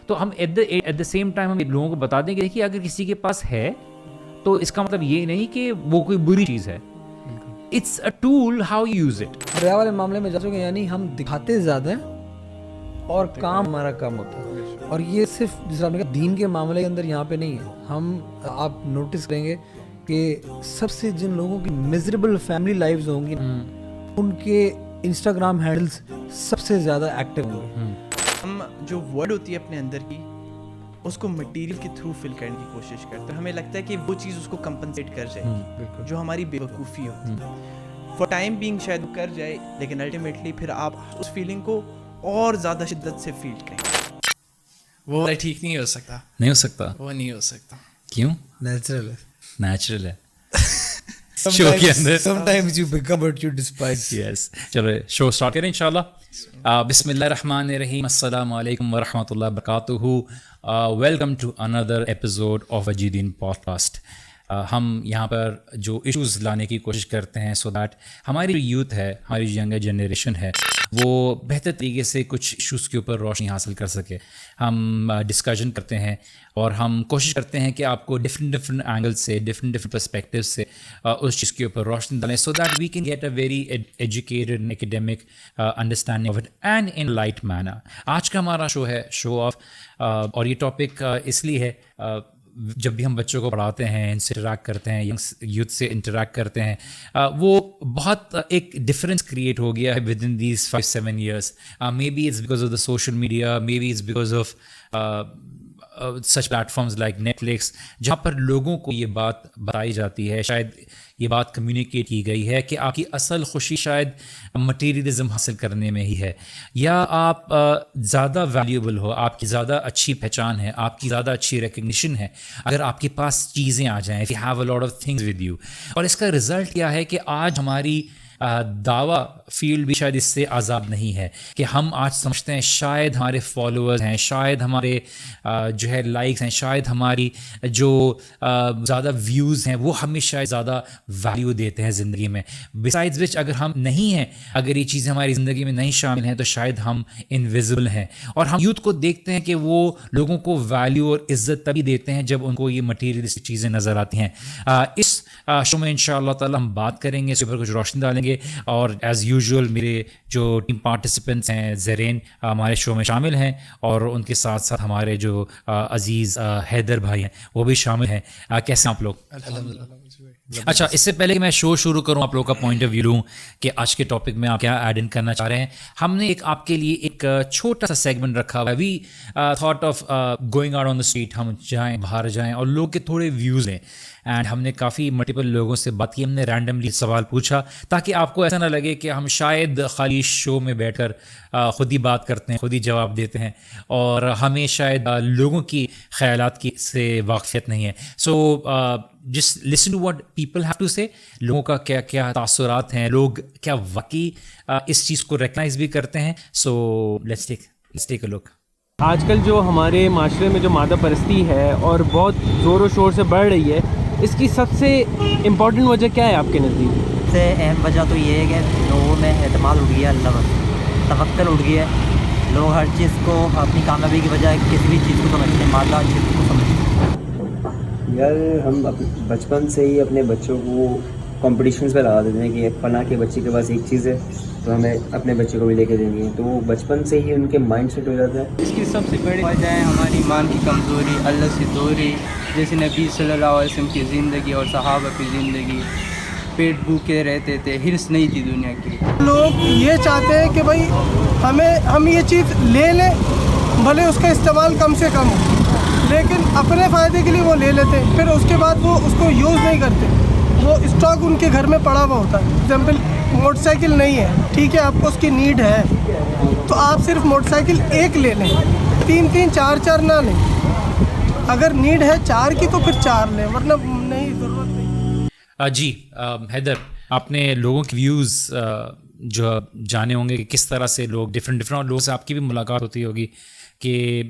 تو ہم at the same time ہم لوگوں کو بتا دیں کہ دیکھیے اگر کسی کے پاس ہے تو اس کا مطلب یہ نہیں کہ وہ کوئی بری چیز ہے. It's a tool how you use it. ریا والے معاملے میں جا چکے یعنی ہم دکھاتے زیادہ ہیں اور کام ہمارا کم ہوتا ہے. اور یہ صرف جس طرح آپ نے کہا دین کے معاملے کے اندر یہاں پہ نہیں ہے. ہم آپ نوٹس کریں گے کہ سب سے جن لوگوں کی میزریبل فیملی لائفز ہوں گی ان کے انسٹاگرام ہینڈلز سب سے زیادہ ایکٹیو ہوں گے. ہم جو ورڈ ہوتی ہے اپنے اندر کی اس کو مٹیریل کے تھرو فل کرنے کی کوشش کرتے ہیں. ہمیں لگتا ہے کہ وہ چیز اس کو کمپنسیٹ کر جائے گی جو ہماری بے وقوفی ہوتی ہے. فار ٹائم بینگ شاید کر جائے لیکن الٹیمیٹلی پھر آپ اس فیلنگ کو اور زیادہ شدت سے فیل کریں. وہ ٹھیک نہیں ہو سکتا. نہیں ہو سکتا. وہ نہیں ہو سکتا. کیوں؟ نیچرل ہے. نیچرل ہے شو کے اندر. sometimes you become what you despise. یس. چلو شو اسٹارٹ کریں انشاءاللہ. بسم اللہ الرحمن الرحیم. السلام علیکم ورحمۃ اللہ وبرکاتہ. Welcome to another episode of اجیدین پوڈ کاسٹ. ہم یہاں پر جو ایشوز لانے کی کوشش کرتے ہیں سو دیٹ ہماری جو یوتھ ہے, ہماری جو ینگر جنریشن ہے, وہ بہتر طریقے سے کچھ ایشوز کے اوپر روشنی حاصل کر سکے. ہم ڈسکشن کرتے ہیں اور ہم کوشش کرتے ہیں کہ آپ کو ڈفرینٹ اینگل سے, ڈفرینٹ پرسپیکٹیو سے اس چیز کے اوپر روشنی ڈالیں so that we can get a very educated academic understanding of it and in light manner. آج کا ہمارا شو ہے شو آف, اور یہ ٹاپک اس لیے ہے جب بھی ہم بچوں کو پڑھاتے ہیں, ان سے انٹریکٹ کرتے ہیں, یوتھ سے انٹریکٹ کرتے ہیں, وہ بہت ایک ڈفرینس کریٹ ہو گیا ہے with in these 5-7 years. Maybe it's because of the social media, maybe it's because of such platforms like Netflix, جہاں پر لوگوں کو یہ بات بتائی جاتی ہے, شاید یہ بات کمیونیکیٹ کی گئی ہے کہ آپ کی اصل خوشی شاید مٹیریلزم حاصل کرنے میں ہی ہے, یا آپ زیادہ ویلیوبل ہو, آپ کی زیادہ اچھی پہچان ہے, آپ کی زیادہ اچھی ریکگنیشن ہے اگر آپ کے پاس چیزیں آ جائیں, if you have a lot of things with you. اور اس کا رزلٹ کیا ہے کہ آج ہماری دعویٰ فیلڈ بھی شاید اس سے آزاد نہیں ہے کہ ہم آج سمجھتے ہیں شاید ہمارے فالوورز ہیں, شاید ہمارے جو ہے لائکس ہیں, شاید ہماری جو زیادہ ویوز ہیں وہ ہمیں شاید زیادہ ویلیو دیتے ہیں زندگی میں. بسائڈز وچ اگر ہم نہیں ہیں, اگر یہ چیزیں ہماری زندگی میں نہیں شامل ہیں تو شاید ہم انویزیبل ہیں. اور ہم یوتھ کو دیکھتے ہیں کہ وہ لوگوں کو ویلیو اور عزت تبھی دیتے ہیں جب ان کو یہ مٹیریلسٹک چیزیں نظر آتی ہیں. اس شو میں انشاء اللہ تعالیٰ ہم بات کریں گے, اس پر کچھ روشنی ڈالیں گے, اور ایز یوزول میرے جو ٹیم پارٹیسپینٹس ہیں زرین ہمارے شو میں شامل ہیں, اور ان کے ساتھ ساتھ ہمارے جو عزیز حیدر بھائی ہیں وہ بھی شامل ہیں. کیسے آپ لوگ؟ اچھا, اس سے پہلے کہ میں شو شروع کروں, آپ لوگوں کا پوائنٹ آف ویو لوں کہ آج کے ٹاپک میں آپ کیا ایڈ ان کرنا چاہ رہے ہیں. ہم نے ایک آپ کے لیے ایک چھوٹا سا سیگمنٹ رکھا ہوا ہے. We thought of going out on the street, ہم جائیں, باہر جائیں اور لوگ کے تھوڑے ویوز لیں. اینڈ ہم نے کافی ملٹیپل لوگوں سے بات کی, ہم نے رینڈملی سوال پوچھا تاکہ آپ کو ایسا نہ لگے کہ ہم شاید خالی شو میں بیٹھ کر خود ہی بات کرتے ہیں, خود ہی جواب دیتے ہیں, اور ہمیں شاید لوگوں کی خیالات کی سے واقفیت نہیں ہے. So just listen to what people have to say, لوگوں کا کیا کیا تاثرات ہیں, لوگ کیا واقعی اس چیز کو ریکگنائز بھی کرتے ہیں. سو لیٹس ٹیک اے لک. آج کل جو ہمارے معاشرے میں جو مادہ پرستی ہے اور بہت زور و شور سے بڑھ رہی ہے, اس کی سب سے امپورٹنٹ وجہ کیا ہے آپ کے نزدیک؟ سب سے اہم وجہ تو یہ ہے کہ لوگوں میں اعتماد اٹھ گیا, اللہ پر توکل اٹھ گیا ہے. لوگ ہر چیز کو اپنی کامیابی کی وجہ کسی بھی چیز کو سمجھتے ہیں, مادہ چیز کو سمجھتے ہیں. یار ہم بچپن سے ہی اپنے بچوں کو کمپٹیشنز پہ لگا دیتے ہیں کہ فلاں کے بچے کے پاس ایک چیز ہے تو ہمیں اپنے بچے کو بھی لے کے دینی ہے, تو وہ بچپن سے ہی ان کے مائنڈ سیٹ ہو جاتا ہے. اس کی سب سے بڑی وجہ ہے ہماری ایمان کی کمزوری, اللہ سے دوری. جیسے نبی صلی اللہ علیہ وسلم کی زندگی اور صحابہ کی زندگی, پیٹ بھوکے رہتے تھے, ہرس نہیں تھی دنیا کی. لوگ یہ چاہتے ہیں کہ بھائی ہم یہ چیز لے لیں, بھلے اس کا استعمال کم سے کم ہو, لیکن اپنے فائدے کے لیے وہ لے لیتے ہیں, پھر اس کے بعد وہ اس کو یوز نہیں کرتے. وہ اسٹاک ان کے گھر میں پڑا ہوا ہوتا ہے. ایگزامپل, موٹر سائیکل نہیں ہے, ٹھیک ہے, آپ کو اس کی نیڈ ہے تو آپ صرف موٹر سائیکل ایک لے لیں, 3 4 نہ لیں. اگر نیڈ ہے 4 کی تو پھر 4 لیں, ورنہ نہیں, ضرورت نہیں. جی حیدر, آپ نے لوگوں کی ویوز جو جانے ہوں گے کہ کس طرح سے لوگ ڈفرینٹ لوگوں سے آپ کی بھی ملاقات ہوتی ہوگی کہ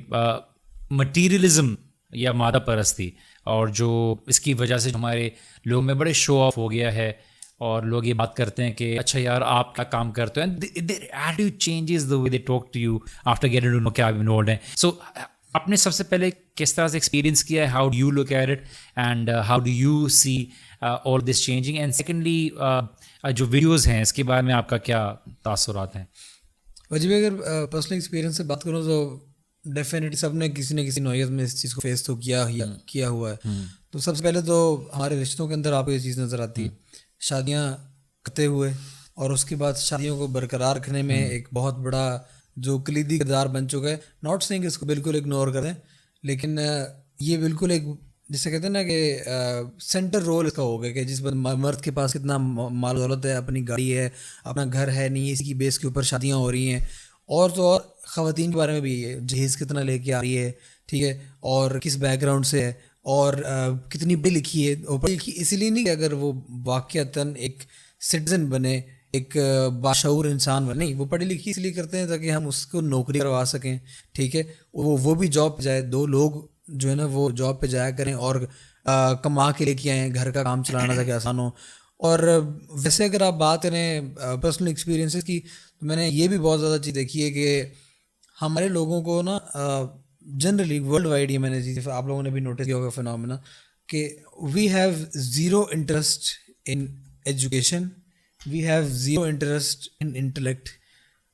مٹیریلزم یا مادہ پرستی, اور جو اس کی وجہ سے ہمارے لوگوں میں بڑے شو آف ہو گیا ہے, اور لوگ یہ بات کرتے ہیں کہ اچھا یار آپ کیا کام کرتے ہیں, their attitude changes the way they talk to you after getting to know کہ آپ انوالوڈ ہیں. سو آپ نے سب سے پہلے کس طرح سے ایکسپیرینس کیا ہے, how do you look at it and how do you see all this changing, and secondly جو ویڈیوز ہیں اس کے بارے میں آپ کا کیا تاثرات ہیں؟ وجیب اگر پرسنل ایکسپیرینس سے بات کروں تو ڈیفینیٹلی سب نے کسی نہ کسی نوعیت میں اس چیز کو فیس تو کیا ہوا ہے. تو سب سے پہلے تو ہمارے رشتوں کے اندر آپ کو یہ چیز نظر آتی ہے, شادیاں کرتے ہوئے اور اس کے بعد شادیوں کو برقرار رکھنے میں ایک بہت بڑا جو کلیدی کردار بن چکا ہے. ناٹ سینگ کہ اس کو بالکل اگنور کریں, لیکن یہ بالکل ایک جسے کہتے ہیں نا کہ سینٹر رول اس کا ہو گیا کہ جس مرد کے پاس کتنا مال دولت ہے, اپنی گاڑی ہے, اپنا گھر ہے نہیں, اسی کی بیس کے اوپر شادیاں ہو رہی ہیں. اور تو اور خواتین کے بارے میں بھی یہ ہے, جہیز کتنا لے کے آ رہی ہے, ٹھیک ہے, اور کس بیک گراؤنڈ سے ہے, اور کتنی پڑھی لکھی ہے. اور پڑھی لکھی اس لیے نہیں کہ اگر وہ واقعتاً ایک سٹیزن بنے, ایک باشعور انسان بنے, نہیں, وہ پڑھی لکھی اس لیے کرتے ہیں تاکہ ہم اس کو نوکری کروا سکیں, ٹھیک ہے, وہ بھی جاب پہ جائے, دو لوگ جو ہے نا وہ جاب پہ جایا کریں اور کما کے لے کے آئیں, گھر کا کام چلانا تاکہ آسان ہو. اور ویسے اگر آپ بات کریں پرسنل ایکسپیرینسز کی, تو میں نے یہ بھی بہت زیادہ چیز دیکھی ہے کہ ہمارے لوگوں کو نا جنرلی ورلڈ وائڈ, یہ میں نے چیز آپ لوگوں نے بھی نوٹس کیا ہوگا فنومینا, کہ we have zero interest in education, we have zero interest in intellect.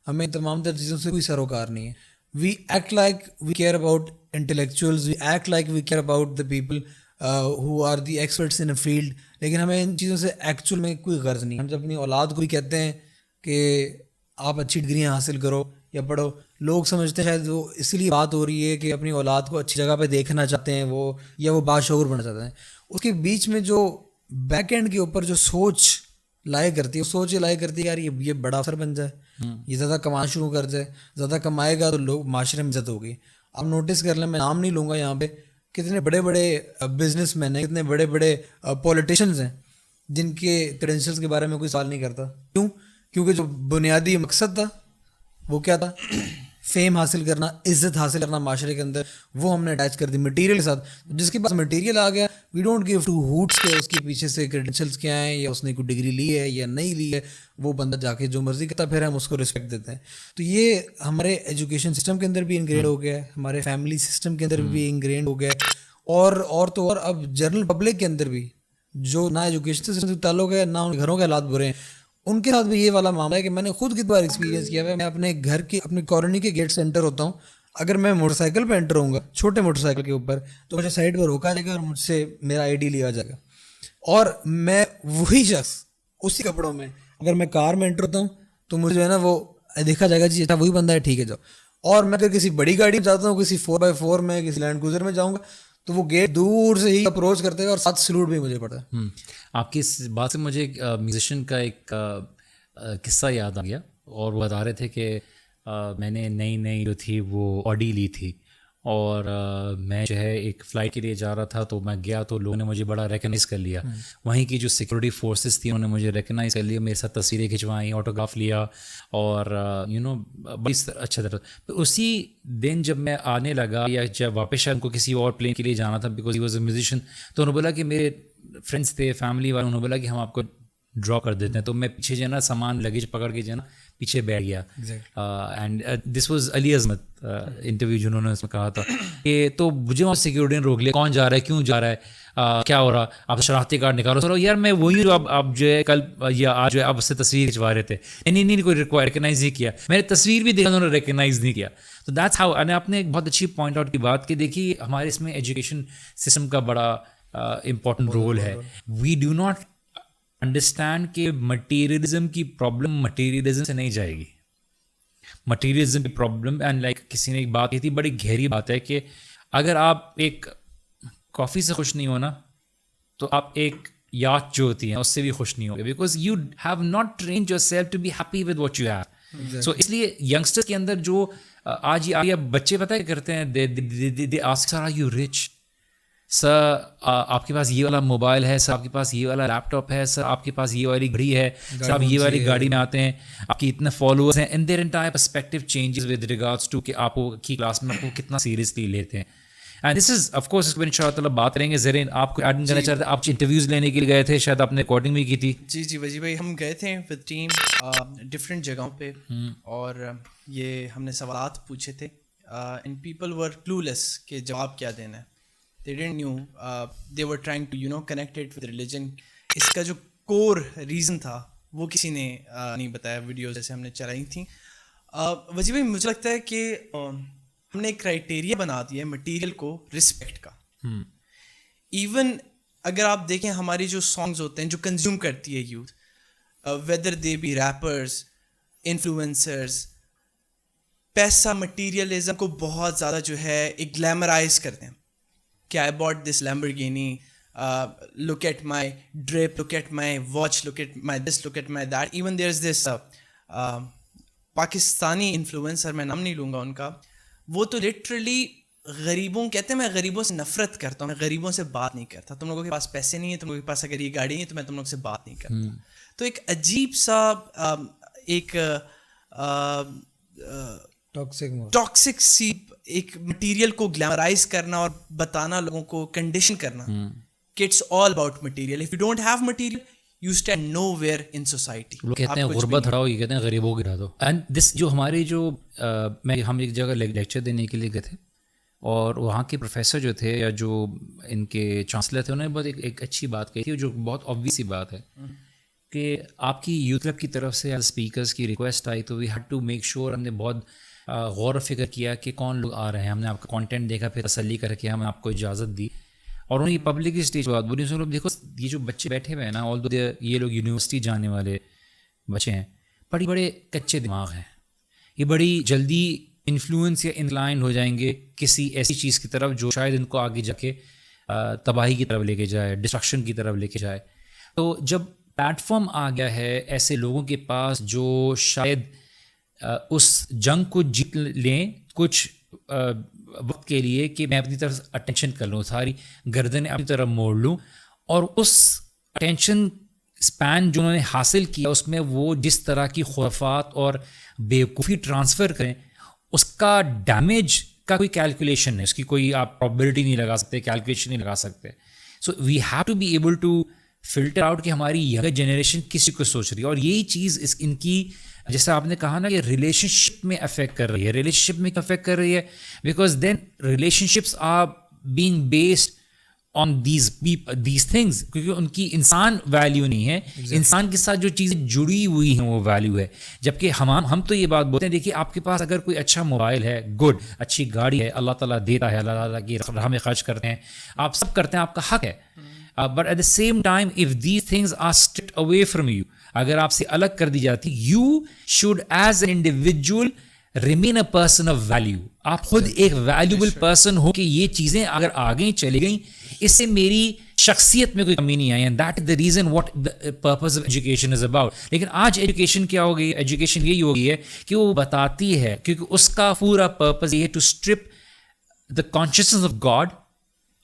ہمیں تمام تر چیزوں سے کوئی سروکار نہیں ہے. We act like we care about intellectuals, we act like we care about the people who are the experts in a field, لیکن ہمیں ان چیزوں سے ایکچوئل میں کوئی غرض نہیں. ہم جب اپنی اولاد کو بھی کہتے ہیں کہ آپ اچھی ڈگریاں حاصل کرو یا پڑھو, لوگ سمجھتے ہیں شاید وہ اس لیے بات ہو رہی ہے کہ اپنی اولاد کو اچھی جگہ پہ دیکھنا چاہتے ہیں وہ, یا وہ باشعور بننا چاہتے ہیں. اس کے بیچ میں جو بیک اینڈ کے اوپر جو سوچ لائے کرتی ہے, وہ سوچ یہ لائے کرتی ہے یار یہ بڑا افسر بن جائے, یہ زیادہ کمانا شروع کر جائے, زیادہ کمائے گا تو لوگ معاشرے میں عزت ہوگی. آپ نوٹس کر لیں, میں نام نہیں لوں گا یہاں پہ, کتنے بڑے بڑے بزنس مین ہیں, کتنے بڑے بڑے پولیٹیشنز ہیں جن کے کریڈینشلز کے بارے میں کوئی سوال نہیں کرتا. کیوں؟ کیونکہ جو بنیادی مقصد تھا وہ کیا تھا, فیم حاصل کرنا, عزت حاصل کرنا معاشرے کے اندر, وہ ہم نے اٹیچ کر دی مٹیریل کے ساتھ. جس کے پاس مٹیریل آ گیا, وی ڈونٹ گیو ٹو ہوٹس کہ اس کے پیچھے سے کریڈینشلز کیا ہیں, یا اس نے کوئی ڈگری لی ہے یا نہیں لی ہے, وہ بندہ جا کے جو مرضی کرتا پھر ہم اس کو رسپیکٹ دیتے ہیں. تو یہ ہمارے ایجوکیشن سسٹم کے اندر بھی انگرینڈ ہو گیا ہے, ہمارے فیملی سسٹم کے اندر بھی انگرینڈ ہو گیا ہے, اور تو اور اب جنرل پبلک کے اندر بھی جو نہ ایجوکیشن سسٹم سے تعلق ہے, نہ ان گھروں کے حالات برے ہیں, ان کے ساتھ بھی یہ والا معاملہ ہے کہ میں نے خود کتنی بار ایکسپیرینس کیا ہے. میں اپنے گھر کے اپنی کالونی کے گیٹ سے انٹر ہوتا ہوں, اگر میں موٹر سائیکل پہ انٹر ہوں گا, چھوٹے موٹر سائیکل کے اوپر, تو مجھے سائڈ پر روکا جائے گا اور مجھ سے میرا آئی ڈی لیا جائے گا. اور میں وہی شخص اسی کپڑوں میں اگر میں کار میں انٹر ہوتا ہوں تو مجھے جو ہے نا وہ دیکھا جائے گا, جی اچھا وہی بندہ ہے, ٹھیک ہے جاؤ. اور میں اگر کسی بڑی گاڑی میں جاتا ہوں, کسی 4x4 میں, کسی لینڈ کروزر میں جاؤں گا, تو وہ گیٹ دور سے ہی اپروچ کرتے ہیں اور ساتھ سلوٹ بھی مجھے پڑتا ہے. آپ کی اس بات سے مجھے میوزیشین کا ایک قصہ یاد آ گیا, اور وہ بتا رہے تھے کہ میں نے نئی جو تھی وہ آڈی لی تھی, اور میں جو ہے ایک فلائٹ کے لیے جا رہا تھا, تو میں گیا تو لوگوں نے مجھے بڑا ریکگنائز کر لیا. وہیں کی جو سیکورٹی فورسز تھی انہوں نے مجھے ریکگنائز کر لیا, میرے ساتھ تصویریں کھنچوائیں, آٹوگراف لیا, اور بڑی اچھا طرح. اسی دن جب میں آنے لگا یا جب واپس ان کو کسی اور پلین کے لیے جانا تھا, because he was a musician, تو انہوں نے بولا کہ میرے فرینڈس تھے, فیملی والے, انہوں نے بولا کہ ہم آپ کو ڈراپ کر دیتے ہیں. تو میں پیچھے جو ہے نا سامان لگیج پکڑ کے جو ہے نا پیچھے بیٹھ گیا. اینڈ دس واز علی عظمت انٹرویو جنہوں نے اس میں کہا تھا کہ, تو مجھے وہاں سیکورٹی نے روک لیا, کون جا رہا ہے, کیوں جا رہا ہے, کیا ہو رہا, آپ شناختی کارڈ نکالو. سر یار میں وہی جو آپ جو ہے کل یا آج جو ہے آپ اس سے تصویر کھنچوا رہے تھے, نہیں کوئی ریکگنائز نہیں کیا, میں نے تصویر بھی دیکھا انہوں نے ریکگنائز نہیں کیا. تو دیٹس ہاؤ. آپ نے ایک بہت اچھی پوائنٹ آؤٹ کی بات کی. دیکھیے ہمارے اس میں ایجوکیشن سسٹم کا بڑا امپورٹنٹ رول ہے. وی ڈو ناٹ انڈرسٹینڈ کہ مٹیریلزم کی پرابلم مٹیریلزم سے نہیں جائے گی. مٹیریلزم کی پرابلم, اینڈ لائک کسی نے ایک بات کی تھی, بڑی گہری بات ہے, کہ اگر آپ ایک کافی سے خوش نہیں ہونا تو آپ ایک یاچ جو ہوتی ہیں اس سے بھی خوش نہیں ہوگے, because you have not trained yourself to be happy with what you have. So اس لیے ینگسٹر کے اندر جو آج یہ بچے پتہ کیا کرتے ہیں, they ask sir are you rich, sir آپ کے پاس یہ والا موبائل ہے, سر آپ کے پاس یہ والا لیپ ٹاپ ہے, سر آپ کے پاس یہ والی گھڑی ہے, سر آپ یہ والی گاڑی میں آتے ہیں, آپ کے اتنے فالوورس ہیں, and their entire perspective changes with regards to کہ آپ کی کلاس میں آپ کو کتنا سیریسلی لیتے ہیں. And this is of course اس کو ان شاء اللہ تعالیٰ بات کریں گے. زرین آپ کو ایڈ کرنا چاہتے ہیں, آپ انٹرویوز لینے کے لیے گئے تھے, شاید آپ نے ریکارڈنگ بھی کی تھی. جی وجی بھائی, ہم گئے تھے ود ٹیم ڈفرینٹ جگہوں پہ, اور یہ ہم نے سوالات پوچھے تھے and people were clueless کہ جواب کیا دینا ہے. They didn't knew. They were trying to connect it with religion. اس کا جو کور ریزن تھا وہ کسی نے نہیں بتایا. ویڈیوز جیسے ہم نے چلائی تھیں. وجیب بھائی مجھے لگتا ہے کہ ہم نے ایک کرائٹیریا بنا دیا ہے مٹیریل کو رسپیکٹ کا. ایون اگر آپ دیکھیں ہماری جو سانگز ہوتے ہیں جو کنزیوم کرتی ہے youth, whether they be rappers, influencers, پیسہ مٹیریلزم کو بہت زیادہ جو ہے ایک گلیمرائز کرتے ہیں کہ آئی باٹ دس Lamborghini, look at my drip, look at my watch, look at my this, look at my that. Even there's this Pakistani influencer, میں نام نہیں لوں گا ان کا, وہ تو لٹرلی غریبوں کہتے ہیں میں غریبوں سے نفرت کرتا ہوں, میں غریبوں سے بات نہیں کرتا, تم لوگوں کے پاس پیسے نہیں ہیں, تم لوگوں کے پاس اگر یہ گاڑی نہیں ہے تو میں تم لوگ سے بات نہیں کرتا. تو ایک عجیب سا ایک ٹاکسک سی ایک مٹیریل کو گلیمرائز کرنا اور بتانا لوگوں کو, کنڈیشن کرنا کہ it's all about material. If you don't have material you stand nowhere in society. لوگ کہتے ہیں غربت ہٹاؤ, یہ کہتے ہیں غریبوں کی ہٹا دو. اینڈ دس جو ہمارے جو ہم ایک جگہ لیکچر دینے کے لیے گئے تھے اور وہاں کے پروفیسر جو تھے یا جو ان کے چانسلر تھے انہوں نے بہت ایک اچھی بات کہی تھی جو بہت آبویس سی بات ہے کہ آپ کی یوتھ کلب کی طرف سے ایز اسپیکرس کی ریکویسٹ آئی تو we had to make sure, ہم نے بہت غور و فکر کیا کہ کون لوگ آ رہے ہیں. ہم نے آپ کا کانٹینٹ دیکھا, پھر تسلی کر کے ہم نے آپ کو اجازت دی اور انہوں نے یہ پبلک اسٹیج بات بولی. لوگ دیکھو یہ جو بچے بیٹھے ہوئے ہیں نا, آل دو یہ لوگ یونیورسٹی جانے والے بچے ہیں, بڑے بڑے کچے دماغ ہیں, یہ بڑی جلدی انفلوئنس یا انکلائنڈ ہو جائیں گے کسی ایسی چیز کی طرف جو شاید ان کو آگے جا کے تباہی کی طرف لے کے جائے, ڈسٹرکشن کی طرف لے کے جائے. تو جب پلیٹ فارم آ گیا ہے ایسے لوگوں کے پاس جو شاید اس جنگ کو جیت لیں کچھ وقت کے لیے کہ میں اپنی طرف اٹینشن کر لوں, ساری گردنیں اپنی طرف موڑ لوں, اور اس اٹینشن اسپین جو انہوں نے حاصل کیا اس میں وہ جس طرح کی خرافات اور بیوقوفی ٹرانسفر کریں, اس کا ڈیمیج کا کوئی کیلکولیشن ہے, اس کی کوئی آپ پرابیلٹی نہیں لگا سکتے, کیلکولیشن نہیں لگا سکتے. So we have to be able to filter out کہ ہماری ینگر جنریشن کسی کو سوچ رہی ہے, اور یہی چیز ان کی جیسے آپ نے کہا نا کہ ریلیشن شپ میں افیکٹ کر رہی ہے. ریلیشن شپ میں افیکٹ کر رہی ہے because then relationships are being based on these things, کیونکہ ان کی انسان ویلیو نہیں ہے, انسان کے ساتھ جو چیزیں جڑی ہوئی ہیں وہ ویلیو ہے. جبکہ ہم تو یہ بات بولتے ہیں دیکھیے آپ کے پاس اگر کوئی اچھا موبائل ہے, گڈ, اچھی گاڑی ہے, اللہ تعالیٰ دیتا ہے, اللہ تعالیٰ کی راہ میں خرچ کرتے ہیں, آپ سب کرتے ہیں, آپ کا حق ہے. But at the same time if these things are stripped away from you, اگر آپ سے الگ کر دی جاتی, you should as an individual remain a person of value. آپ خود ایک ویلیوبل پرسن ہو کہ یہ چیزیں اگر آ گئیں چلی گئیں, اس سے میری شخصیت میں کوئی کمی نہیں آئی, and that is the reason what the purpose of education is about. لیکن آج ایجوکیشن کیا ہو گئی, ایجوکیشن یہی ہو گئی ہے کہ وہ بتاتی ہے, کیونکہ اس کا پورا پرپز یہ ہے to strip the consciousness of God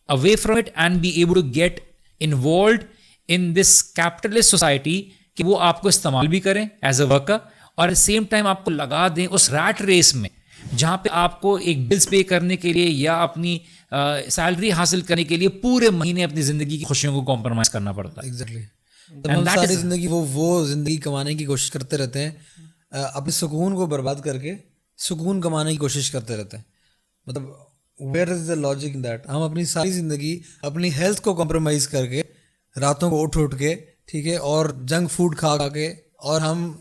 away from it and be able to get involved in this capitalist society کہ وہ آپ کو استعمال بھی کریں ایز اے ورکر, اور ایٹ سیم ٹائم آپ کو لگا دیں اس ریٹ ریس میں جہاں پہ آپ کو ایک بلز پے کرنے کے لیے یا اپنی سیلری حاصل کرنے کے لیے پورے مہینے اپنی زندگی کی خوشیوں کو کمپرومائز کرنا پڑتا ہے. ایگزیکٹلی ساری زندگی وہ زندگی کمانے کی کوشش کرتے رہتے ہیں, اپنے سکون کو برباد کر کے سکون کمانے کی کوشش کرتے رہتے ہیں. مطلب where is the logic in that? ہم اپنی ساری زندگی اپنی ہیلتھ کو کمپرومائز کر کے راتوں کو اٹھ کے, ٹھیک ہے, اور جنک فوڈ کھا کے, اور ہم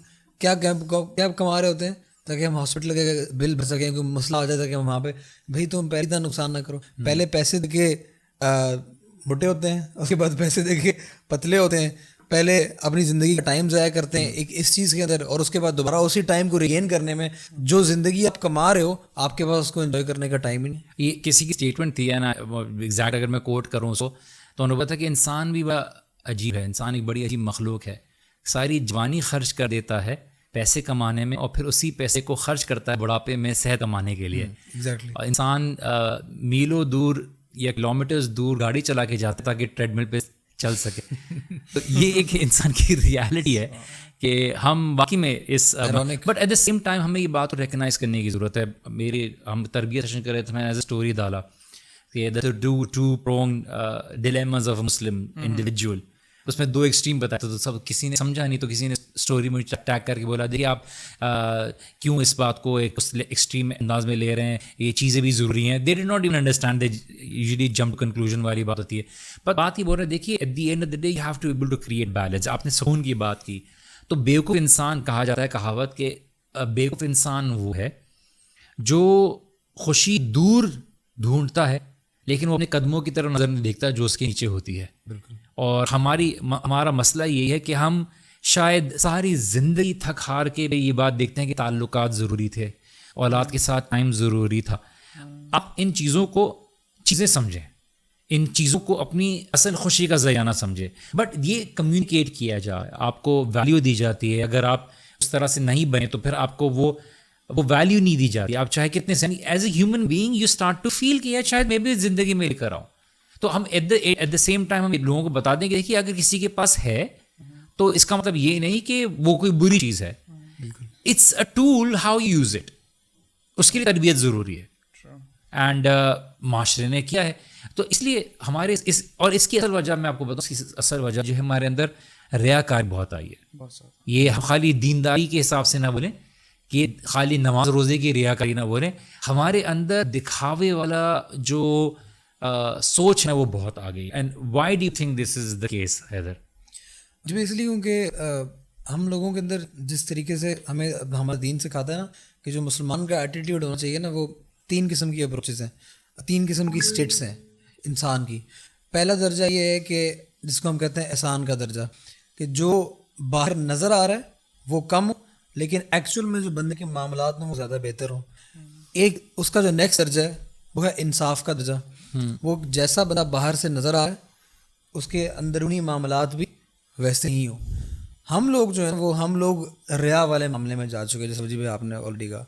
کیا کما رہے ہوتے ہیں تاکہ ہم ہاسپٹل کے بل بھر سکیں, کوئی مسئلہ آ جائے تاکہ ہم وہاں پہ, بھائی تم پہلے اتنا نقصان نہ کرو. پہلے پیسے دے کے موٹے ہوتے ہیں, اس کے بعد پیسے دے کے پتلے ہوتے ہیں. پہلے اپنی زندگی کا ٹائم ضائع کرتے ہیں ایک اس چیز کے اندر, اور اس کے بعد دوبارہ اسی ٹائم کو ریگین کرنے میں جو زندگی آپ کما رہے ہو آپ کے پاس اس کو انجوائے کرنے کا ٹائم ہی نہیں. یہ کسی کی اسٹیٹمنٹ تھی نا ایگزیکٹ, اگر میں کوٹ کروں تو انہوں نے بتا کہ انسان بھی بڑا عجیب ہے, انسان ایک بڑی عجیب مخلوق ہے, ساری جوانی خرچ کر دیتا ہے پیسے کمانے میں, اور پھر اسی پیسے کو خرچ کرتا ہے بڑھاپے میں صحت کمانے کے لیے. ایگزیکٹلی انسان میلوں دور یا کلومیٹرز دور گاڑی چلا کے جاتا تاکہ ٹریڈ مل پہ چل سکے. تو یہ ایک انسان کی ریالٹی ہے کہ ہم واقعی میں اس, but at the same time ہمیں یہ بات ریکگنائز کرنے کی ضرورت ہے. ہم تربیت سیشن کر رہے تھے, میں نے ایز اے اسٹوری ڈالا کہ two pronged dilemmas of Muslim individual. اس میں 2 ایکسٹریم بتایا تو سب کسی نے سمجھا نہیں, تو کسی نے اسٹوری میں ٹیگ کر کے بولا دیکھیے آپ کیوں اس بات کو ایک ایکسٹریم انداز میں لے رہے ہیں, یہ چیزیں بھی ضروری ہیں. They did not even understand, they usually jump conclusion والی بات ہوتی ہے. پر بات ہی بول رہے ہیں دیکھیے at the end of the day you have to able to create balance. آپ نے سکون کی بات کی, تو بیوقوف انسان کہا جاتا ہے کہاوت کہ بیوقوف انسان وہ ہے جو خوشی دور ڈھونڈتا ہے لیکن وہ اپنے قدموں کی طرف نظر نہیں دیکھتا جو اس کے نیچے ہوتی ہے. اور ہمارا مسئلہ یہی ہے کہ ہم شاید ساری زندگی تھک ہار کے یہ بات دیکھتے ہیں کہ تعلقات ضروری تھے, اولاد کے ساتھ ٹائم ضروری تھا. آپ ان چیزوں کو چیزیں سمجھیں, ان چیزوں کو اپنی اصل خوشی کا ذریعہ نہ سمجھیں, بٹ یہ کمیونیکیٹ کیا جائے, آپ کو ویلیو دی جاتی ہے. اگر آپ اس طرح سے نہیں بنے تو پھر آپ کو وہ ویلیو نہیں دی جاتی. آپ چاہے کتنے سے as a human being you start to feel کہ شاید میں بھی زندگی میں لے کر آؤں. تو ہم ایٹ دا سیم ٹائم ہم لوگوں کو بتا دیں کہ دیکھیے اگر کسی کے پاس ہے تو اس کا مطلب یہ نہیں کہ وہ کوئی بری چیز ہے. It's a tool, how you use it, اس کے لیے تربیت ضروری ہے. اینڈ معاشرے نے کیا ہے, تو اس لیے ہمارے اس کی اصل وجہ میں آپ کو بتاؤں, اس کی اصل وجہ جو ہے ہمارے اندر ریاکاری بہت آئی ہے. یہ ہم خالی دینداری کے حساب سے نہ بولیں کہ خالی نماز روزے کی ریاکاری نہ بولیں, ہمارے اندر دکھاوے والا جو سوچ ہے وہ بہت آ گئی. And why do you think this is the case Haider? جی اس لیے کیونکہ ہم لوگوں کے اندر جس طریقے سے ہمیں ہمارا دین سکھاتا ہے نا کہ جو مسلمان کا ایٹیٹیوڈ ہونا چاہیے نا, وہ 3 قسم کی اپروچز ہیں, 3 قسم کی اسٹیٹس ہیں انسان کی. پہلا درجہ یہ ہے کہ جس کو ہم کہتے ہیں احسان کا درجہ, کہ جو باہر نظر آ رہا ہے وہ کم ہو لیکن ایکچوئل میں جو بندے کے معاملات میں وہ زیادہ بہتر ہوں. ایک اس کا جو نیکسٹ درجہ ہے وہ ہے انصاف کا درجہ. وہ جیسا بندہ باہر سے نظر آ رہا ہے اس کے اندرونی معاملات بھی ویسے ہی ہوں. ہم لوگ جو ہیں وہ ہم لوگ ریا والے معاملے میں جا چکے, جیسے جی بھائی آپ نے آلریڈی کہا,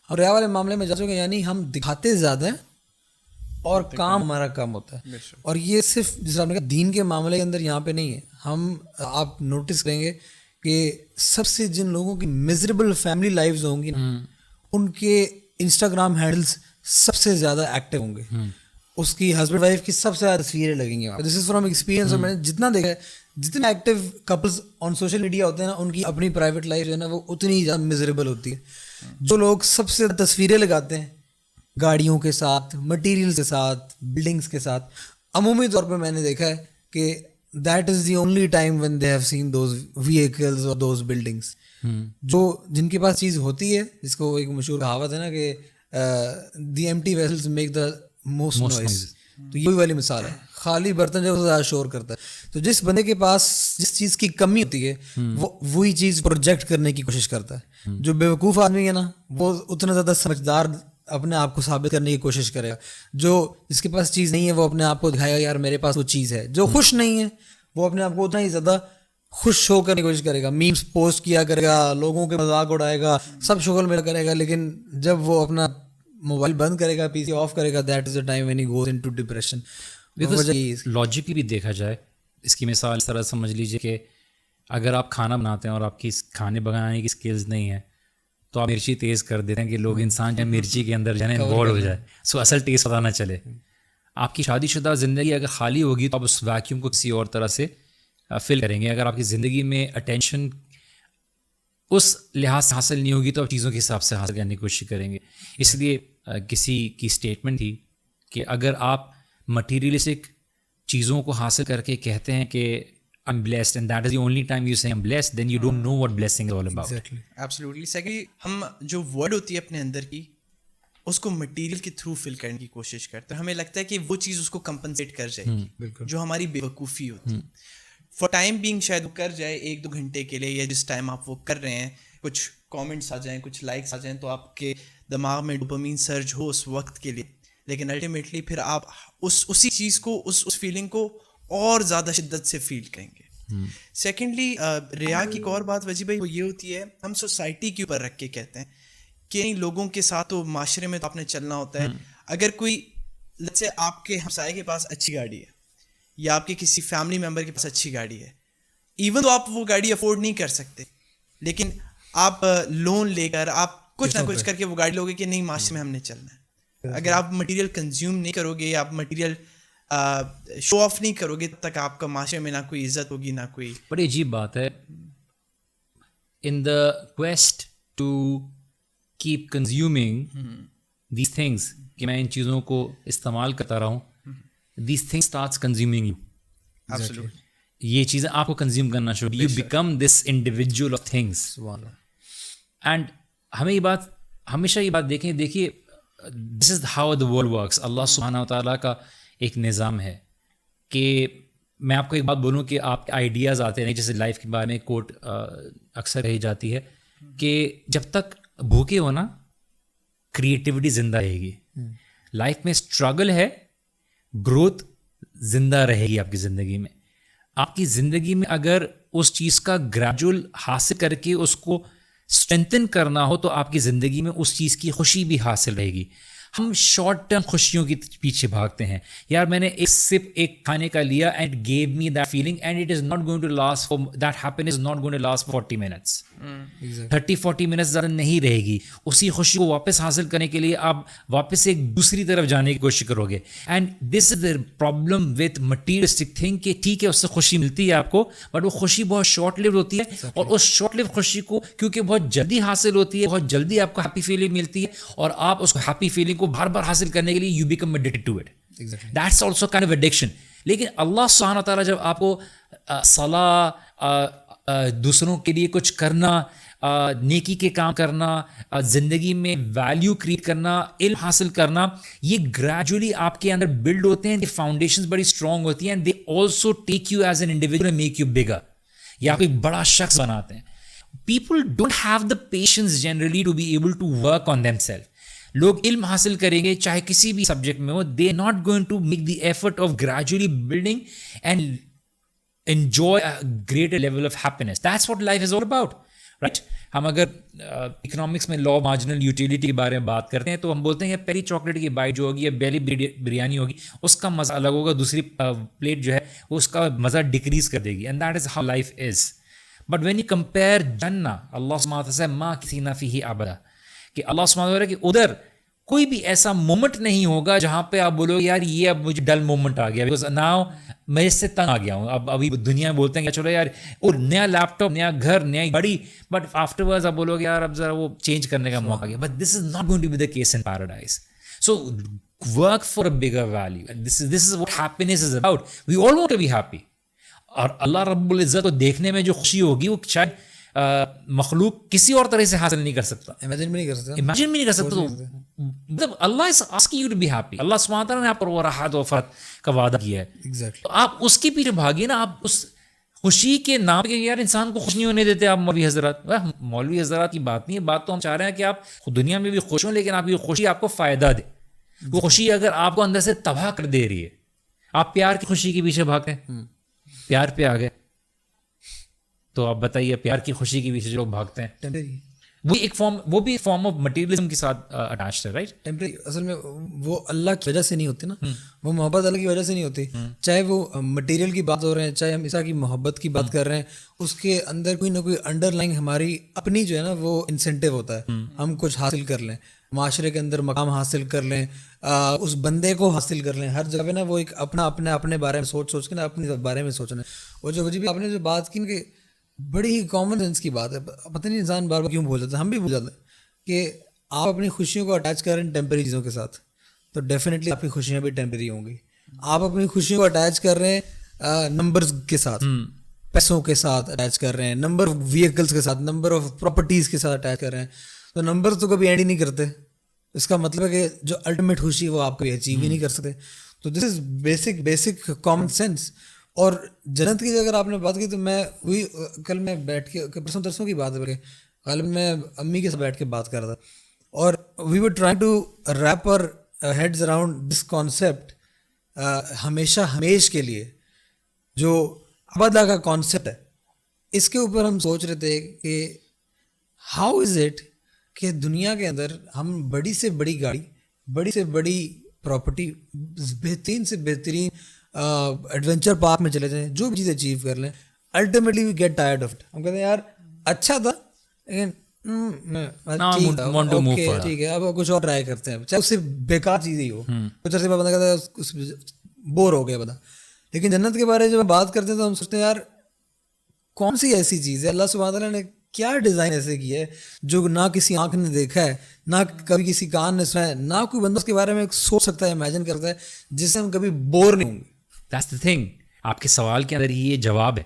اور ریا والے معاملے میں جا چکے, یعنی ہم دکھاتے زیادہ ہیں اور کام ہمارا کم ہوتا ہے. اور یہ صرف جس طرح آپ نے کہا دین کے معاملے کے اندر یہاں پہ نہیں ہے. ہم آپ نوٹس کریں گے کہ سب سے جن لوگوں کی میزریبل فیملی لائفز ہوں گی نا, ان کے انسٹاگرام ہینڈلس سب سے زیادہ ایکٹیو ہوں گے. اس کی ہسبینڈ وائف کی سب سے زیادہ تصویریں لگیں گی. دس از فرام ایکسپیرینس. اور میں نے جتنا دیکھا ہے, جتنے active couples on social media ہوتے ہیں نا, ان کی اپنی پرائیویٹ لائف جو ہے نا وہ اتنی ہی زیادہ میزریبل ہوتی ہے. جو لوگ سب سے زیادہ تصویریں لگاتے ہیں گاڑیوں کے ساتھ, مٹیریل کے ساتھ, بلڈنگس کے ساتھ, عمومی طور پہ میں نے دیکھا ہے کہ that is the only time when they have seen those vehicles اور دوز بلڈنگس. جو جن کے پاس چیز ہوتی ہے, جس کو ایک مشہور کہاوت ہے نا کہ the empty vessels make the most noise, تو یہی والی مثال ہے. خالی برتن جو زیادہ شور کرتا ہے. تو جس بندے کے پاس جس چیز کی کمی ہوتی ہے وہ وہی چیز پروجیکٹ کرنے کی کوشش کرتا ہے. جو بیوقوف آدمی ہے نا وہ اتنا زیادہ سمجھدار اپنے آپ کو ثابت کرنے کی کوشش کرے گا. جو جس کے پاس چیز نہیں ہے وہ اپنے آپ کو دکھائے گا یار میرے پاس وہ چیز ہے. جو خوش نہیں ہے وہ اپنے آپ کو اتنا ہی زیادہ خوش شو کرنے کی کوشش کرے گا, میمز پوسٹ کیا کرے گا, لوگوں کے مذاق اڑائے گا, سب شغل میں کرے گا. لیکن جب وہ اپنا موبائل بند کرے گا, پی سی آف کرے گا, that is the time when he goes into depression. Logically بھی دیکھا جائے اس کی مثال اس طرح سمجھ لیجیے کہ اگر آپ کھانا بناتے ہیں اور آپ کی کھانے بنانے کی اسکلز نہیں ہیں تو آپ مرچی تیز کر دیتے ہیں کہ لوگ انسان جو مرچی کے اندر جو ہے نا انوالو ہو جائے, سو اصل ٹیسٹ پتہ نہ چلے. آپ کی شادی شدہ زندگی اگر خالی ہوگی تو آپ اس ویکیوم کو کسی اور طرح سے فل کریں گے. اگر آپ کی زندگی میں اٹینشن اس لحاظ سے حاصل نہیں ہوگی تو آپ چیزوں کے حساب سے حاصل کرنے کی کوشش کریں گے. اس لیے کسی کی اسٹیٹمنٹ تھی کہ اگر آپ مٹیریلسٹک چیزوں کو حاصل کر کے کہتے ہیں کہ I'm blessed and that is the only time you say I'm blessed, then you don't know what blessing is all about. Absolutely. Secondly, ہم جو ورڈ ہوتی ہے اپنے اندر کی اس کو مٹیریل کے تھرو فل کرنے کی کوشش کرتے ہیں. ہمیں لگتا ہے کہ وہ چیز اس کو کمپنسیٹ کر جائے گی, جو ہماری بے وقوفی ہوتی ہے. فار ٹائم بینگ شاید وہ کر جائے 1-2 گھنٹے کے لیے, یا جس ٹائم آپ وہ کر رہے ہیں کچھ کامنٹس آ جائیں, کچھ لائکس آ جائیں تو آپ کے دماغ میں ڈوپامین سرج ہو اس وقت کے لیے. لیکن الٹیمیٹلی پھر آپ اسی چیز کو اس فیلنگ کو اور زیادہ شدت سے فیل کریں گے. سیکنڈلی ریا کی ایک اور بات وجی بھائی وہ یہ ہوتی ہے, ہم سوسائٹی کے اوپر رکھ کے کہتے ہیں کہ لوگوں کے ساتھ تو معاشرے میں تو آپ نے چلنا ہوتا ہے. اگر کوئی جیسے آپ کے ہمسائے کے پاس اچھی گاڑی ہے یا آپ کے کسی فیملی ممبر کے پاس اچھی گاڑی ہے, ایون تو آپ وہ گاڑی افورڈ نہیں کر سکتے, لیکن آپ لون لے کر آپ کچھ نہ کچھ کر کے وہ گاڑی لوگے کہ نہیں معاشرے میں ہم نے چلنا ہے. اگر آپ مٹیریل کنزیوم نہیں کرو گے یا آپ مٹیریل شو آف نہیں کرو گے تب تک آپ کا معاشرے میں نہ کوئی عزت ہوگی نہ کوئی. بڑی عجیب بات ہے, in the quest to keep consuming these things, کہ میں ان چیزوں کو استعمال کرتا رہا ہوں, these things starts consuming you. یہ چیزیں آپ کو کنزیوم کرنا شروع, you become this individual of things. And ہمیں یہ بات, ہمیشہ یہ بات دیکھیے, this is how the world works. اللہ سبحانہ و تعالیٰ کا ایک نظام ہے کہ میں آپ کو ایک بات بولوں کہ آپ کے آئیڈیاز آتے ہیں, جیسے لائف کے بارے میں کوٹ اکثر کہی جاتی ہے کہ جب تک بھوکے ہو نا کریٹیوٹی زندہ رہے گی. لائف میں اسٹرگل ہے, گروتھ زندہ رہے گی آپ کی زندگی میں. آپ کی زندگی میں اگر اس چیز کا گریجول حاصل کر کے اس کو اسٹرینتھن کرنا ہو تو آپ کی زندگی میں اس چیز کی خوشی بھی حاصل رہے گی. ہم شارٹ ٹرم خوشیوں کے پیچھے بھاگتے ہیں. یار میں نے ایک سپ ایک کھانے کا لیا and gave me that feeling and it is not going to last for that happiness is not going to last 40 minutes. 30-40 minutes زیادہ نہیں رہے گی. اسی خوشی کو واپس حاصل کرنے کے لیے آپ واپس ایک دوسری طرف جانے کی کوشش کرو گے. And this is the problem with materialistic thing کہ ٹھیک ہے اس سے خوشی ملتی ہے آپ کو, بٹ وہ خوشی بہت شارٹ لیوڈ ہوتی ہے. اور اس شارٹ لیوڈ خوشی کو کیونکہ بہت جلدی حاصل ہوتی ہے, بہت جلدی آپ کو ہیپی فیلنگ ملتی ہے, اور آپ اس کو ہیپی فیلنگ کو بار بار حاصل کرنے کے لیے you become addicted to it. That's also kind of addiction. لیکن اللہ سبحانہ و تعالیٰ جب آپ کو صلاح, دوسروں کے لیے کچھ کرنا, نیکی کے کام کرنا, زندگی میں ویلیو کریٹ کرنا, علم حاصل کرنا, یہ گریجولی آپ کے اندر بلڈ ہوتے ہیں. فاؤنڈیشنز بڑی اسٹرانگ ہوتی ہیں. They also take you as an individual and make you bigger. یہ آپ کو ایک بڑا شخص بناتے ہیں. People don't have the patience generally to be able to work on them self. لوگ علم حاصل کریں گے چاہے کسی بھی سبجیکٹ میں ہو, they are not going to make the effort of gradually building and enjoy greater level of happiness. That's what life is all about, right. ہم اگر اکنامکس میں لا آف مارجنل یوٹیلیٹی کے بارے میں بات کرتے ہیں تو ہم بولتے ہیں کہ پہلی چاکلیٹ کی بائٹ جو ہوگی یا پہلی بریانی ہوگی اس کا مزہ الگ ہوگا, دوسری پلیٹ جو ہے وہ اس کا مزہ ڈکریز کر دے گی. And that is how life is. But when you compare جنہ, اللہ سبحانہ وتعالیٰ ماں کسی نہ فیہ ابدا, کہ اللہ سبحانہ وتعالیٰ کہ ادھر کوئی بھی ایسا مومنٹ نہیں ہوگا جہاں پہ آپ بولو یار یہ اب مجھے ڈل مومنٹ آ گیا, بیکاز ناؤ میں اس سے تنگ آ گیا ہوں. اب ابھی دنیا میں بولتے ہیں کہ چلو یار اور نیا لیپ ٹاپ, نیا گھر, نیا گاڑی, بٹ آفٹر ورڈز آپ بولو گے یار اب ذرا وہ چینج کرنے کا موقع آ گیا. But this is not going to be the case in paradise. So work for a bigger value. This is what happiness is about. We all want to be happy. اور اللہ رب العزت کو دیکھنے میں جو خوشی ہوگی وہ شاید مخلوق کسی اور طرح سے حاصل نہیں کر سکتا, امیجن بھی نہیں کر سکتا. مطلب Allah is asking you to be happy. اللہ سبحانہ تعالیٰ نے آپ پر وہ راحت و فرحت کا وعدہ کیا ہے. تو آپ اس کے پیچھے بھاگیے نا. آپ اس خوشی کے نام پہ یار انسان کو خوش نہیں ہونے دیتے آپ مولوی حضرات. مولوی حضرات کی بات نہیں ہے, بات تو ہم چاہ رہے ہیں کہ آپ دنیا میں بھی خوش ہوں, لیکن آپ کی خوشی آپ کو فائدہ دے. وہ خوشی اگر آپ کو اندر سے تباہ کر دے رہی ہے, آپ پیار کی خوشی کے پیچھے بھاگتے ہیں, پیار پہ آ گئے تو آپ بتائیے پیار کی خوشی کے پیچھے جو لوگ بھاگتے ہیں وہ ایک فارم, وہ بھی فارم آف مٹیریلزم کے ساتھ اٹیچڈ ہے, رائٹ. ٹیمپرری اصل میں وہ اللہ کی وجہ سے نہیں ہوتی نا, وہ محبت اللہ کی وجہ سے نہیں ہوتی. چاہے وہ مٹیریل کی بات ہو رہے ہیں, چاہے ہم عیسیٰ کی محبت کی بات کر رہے ہیں, اس کے اندر کوئی نہ کوئی انڈر لائن ہماری اپنی جو ہے نا وہ انسینٹیو ہوتا ہے. ہم کچھ حاصل کر لیں, معاشرے کے اندر مقام حاصل کر لیں, اس بندے کو حاصل کر لیں. ہر جگہ پہ نا وہ ایک اپنے بارے میں سوچ کے نا اپنے بارے میں سوچنا. اور جو وجہ آپ نے جو بات کی کہ بڑی ہی کامن سینس کی بات ہے, پتہ نہیں انسان بار بار کیوں بھول جاتا ہے, ہم بھی بھول جاتے ہیں کہ آپ اپنی خوشیوں کو اٹیچ کر رہے ہیں ٹیمپرری چیزوں کے ساتھ, تو ڈیفینیٹلی آپ کی خوشیاں بھی ٹیمپرری ہوں گی. آپ اپنی خوشیوں کو اٹیچ کر رہے ہیں نمبرز کے ساتھ, پیسوں کے ساتھ اٹیچ کر رہے ہیں, نمبر آف وہیکلس کے ساتھ, نمبر آف پراپرٹیز کے ساتھ اٹیچ کر رہے ہیں, تو نمبرز تو کبھی اینڈ ہی نہیں کرتے. اس کا مطلب ہے کہ جو الٹیمیٹ خوشی وہ آپ کبھی اچیو ہی نہیں کر سکتے. تو دس از بیسک کامن سینس. اور جنت کی اگر آپ نے بات کی تو میں وہی کل میں بیٹھ کے پرسوں ترسوں کی بات ہے, غالباً میں امی کے ساتھ بیٹھ کے بات کر رہا تھا, اور وی ور ٹرائنگ ٹو ریپ اور ہیڈز اراؤنڈ دس کانسیپٹ. ہمیش کے لیے جو ابدا کا کانسیپٹ ہے, اس کے اوپر ہم سوچ رہے تھے کہ ہاؤ از اٹ کہ دنیا کے اندر ہم بڑی سے بڑی گاڑی, بڑی سے بڑی پراپرٹی, بہترین سے بہترین ایڈونچر پارک میں چلے جائیں, جو بھی چیز اچیو کر لیں, ultimately we get tired of it. ہم کہتے ہیں یار اچھا تھا لیکن ٹھیک ہے اب کچھ اور ٹرائی کرتے ہیں, چاہے اس سے بیکار چیز ہی ہو. کچھ عرصے بعد بندہ کہتا ہے بور ہو گیا بندہ. لیکن جنت کے بارے میں جب ہم بات کرتے ہیں تو ہم سوچتے ہیں یار کون سی ایسی چیز ہے, اللہ سبحانہ تعالیٰ نے کیا ڈیزائن ایسے کیا ہے جو نہ کسی آنکھ نے دیکھا ہے, نہ کبھی کسی کان نے سنا ہے, نہ کوئی بندہ اس کے بارے میں سوچ سکتا ہے, امیجن کرتا ہے, جس سے ہم کبھی بور نہیں ہوں گے. That's the thing. آپ کے سوال کے اندر یہ جواب ہے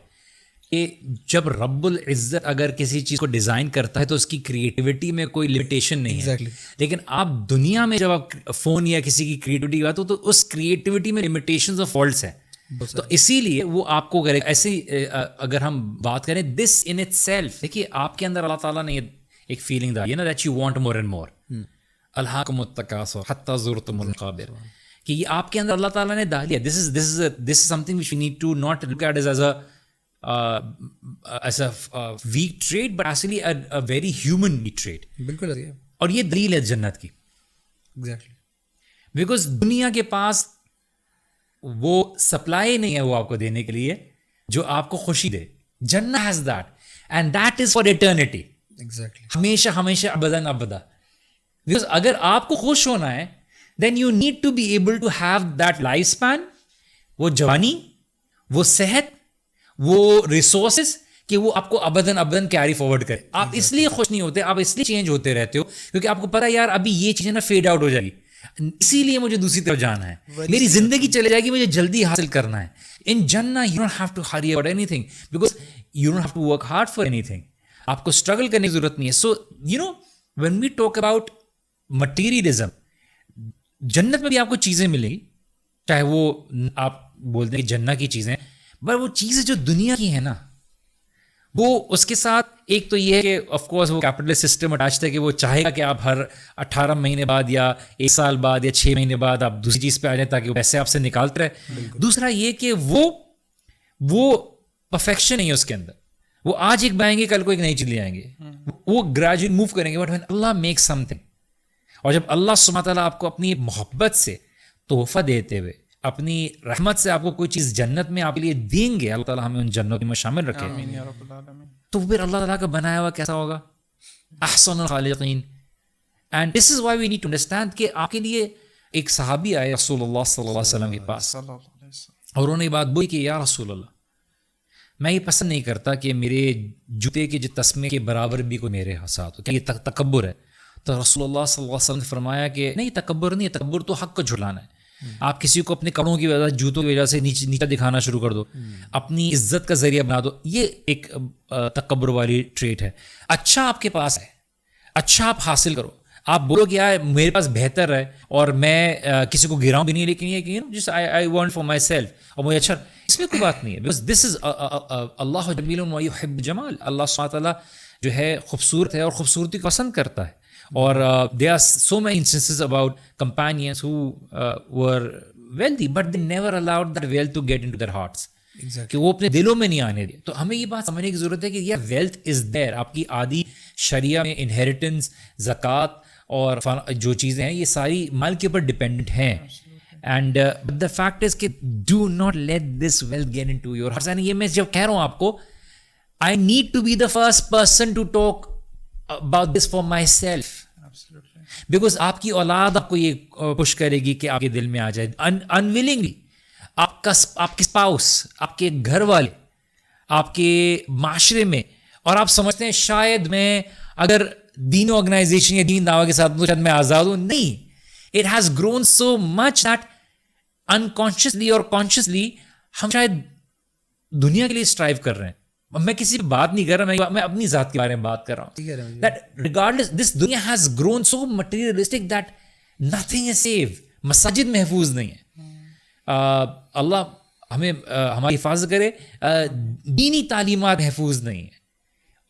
کہ جب رب العزت اگر کسی چیز کو ڈیزائن کرتا ہے تو اس کی کریٹیوٹی میں کوئی لمیٹیشن نہیں ہے. لیکن آپ دنیا میں جب آپ فون یا کسی کی کریٹیوٹی کی بات ہو تو اس کریٹیوٹی میں لمیٹیشنز اور فالٹس ہیں. تو اسی لیے وہ آپ کو کرے. ایسے اگر ہم بات کریں دس ان اٹ سیلف, دیکھیے آپ کے اندر اللہ تعالیٰ نے ایک فیلنگ ڈالی ہے نا, that you want more and more, الہاکم التکاثر حتی زرتم المقابر, کہ یہ آپ کے اندر اللہ تعالیٰ نے ڈالی ہے. This is something which we need to not look at as a weak trait but actually a very human weak trait. بالکل. اور یہ دلیل ہے جنت کی. ایگزیکٹلی. بیکاز دنیا کے پاس وہ سپلائی نہیں ہے وہ آپ کو دینے کے لیے جو آپ کو خوشی دے. جنت has that and that is for eternity. Exactly. ہمیشہ ہمیشہ ابداً ابدا. بیکاز اگر آپ کو خوش ہونا ہے then you need to be able to have that life span, وہ جوانی, وہ صحت, وہ ریسورسز, کہ وہ آپ کو ابداً ابداً کیری فارورڈ کرے. آپ اس لیے خوش نہیں ہوتے, آپ اس لیے چینج ہوتے رہتے ہو کیونکہ آپ کو پتا ہے یار ابھی یہ چیزیں نا فیڈ آؤٹ ہو جائے گی, اسی لیے مجھے دوسری طرف جانا ہے, میری زندگی چلے جائے گی, مجھے جلدی حاصل کرنا ہے. ان جنت you don't have to hurry about anything because you don't have to work hard for anything. آپ کو اسٹرگل کرنے کی ضرورت نہیں ہے. So you know when we talk about materialism, جنت میں بھی آپ کو چیزیں ملیں گی, چاہے وہ آپ بولتے ہیں کہ جنت کی چیزیں, بٹ وہ چیزیں جو دنیا کی ہیں نا وہ اس کے ساتھ ایک تو یہ ہے کہ آف کورس وہ کیپٹلسٹ سسٹم اٹیچڈ ہے کہ وہ چاہے گا کہ آپ ہر 18 مہینے بعد یا 1 سال بعد یا 6 مہینے بعد آپ دوسری چیز پہ آ جائیں تاکہ وہ پیسے آپ سے نکالتے رہے. دوسرا یہ کہ وہ پرفیکشن نہیں ہے اس کے اندر. وہ آج ایک بنائیں گے کل کو ایک نئی چیز لے آئیں گے, وہ گریجویٹ موو کریں گے. But when Allah make some thing, اور جب اللہ سبحانہ تعالیٰ آپ کو اپنی محبت سے تحفہ دیتے ہوئے اپنی رحمت سے آپ کو کوئی چیز جنت میں آپ کے لیے دیں گے, اللہ تعالیٰ ہمیں ان جنتوں میں شامل رکھے, تو پھر اللہ تعالیٰ کا بنایا ہوا کیسا ہوگا, احسن الخالقین. And this is why we need to understand کہ آپ کے لیے ایک صحابی آئے رسول اللہ صلی اللہ علیہ وسلم کے پاس, اور انہوں نے یہ بات بولی کہ یا رسول اللہ, میں یہ پسند نہیں کرتا کہ میرے جوتے کے جو تسمے کے برابر بھی کوئی میرے ساتھ ہو, کہ یہ تکبر ہے. تو رسول اللہ صلی اللہ علیہ وسلم نے فرمایا کہ نہیں, تکبر نہیں ہے, تکبر تو حق کو جھلانا ہے. آپ کسی کو اپنے کپڑوں کی وجہ سے, جوتوں کی وجہ سے نیچا دکھانا شروع کر دو, اپنی عزت کا ذریعہ بنا دو, یہ ایک تکبر والی ٹریٹ ہے. اچھا آپ کے پاس ہے, اچھا آپ حاصل کرو, آپ بولو کہ یار میرے پاس بہتر ہے اور میں کسی کو گراؤں بھی نہیں, لیکن یہ کہ جس I want for my self, اور مجھے اچھا, اس میں کوئی بات نہیں ہے. بیکاز دس از اللہ جمیل و یحب جمال. اللہ سبحانہ تعالیٰ جو ہے خوبصورت ہے اور خوبصورتی کو پسند کرتا ہے. اور there are so many instances about companions who were wealthy but they never allowed that wealth to get into their hearts. کہ وہ اپنے دلوں میں نہیں آنے دے. تو ہمیں یہ بات سمجھنے کی ضرورت ہے کہ یہ ویلتھ از دیر. آپ کی آدھی شریعہ میں انہیریٹنس, زکوٰۃ اور جو چیزیں ہیں یہ ساری مال کے اوپر ڈپینڈنٹ ہیں. اینڈ دا فیکٹ از کہ do not let this wealth get into your hearts. یہ میں جب کہہ رہا ہوں آپ کو, I need to be the first person to talk about this for myself. Because آپ کی اولاد آپ کو یہ پش کرے گی کہ آپ کے دل میں آ جائے unwillingly. آپ کے اسپاؤس, آپ کے گھر والے, آپ کے معاشرے میں, اور آپ سمجھتے ہیں شاید میں اگر دین آرگنائزیشن یا دین دعویٰ کے ساتھ تو شاید میں آزاد ہوں. نہیں, it has grown so much that unconsciously اور consciously ہم شاید دنیا کے لیے اسٹرائیو کر رہے ہیں. میں کسی پہ بات نہیں کر رہا, میں اپنی ذات کے بارے میں بات کر رہا ہوں. That regardless, this dunya has grown so materialistic that nothing is safe. مساجد محفوظ نہیں ہے. اللہ ہمیں ہماری حفاظت کرے. دینی تعلیمات محفوظ نہیں ہے.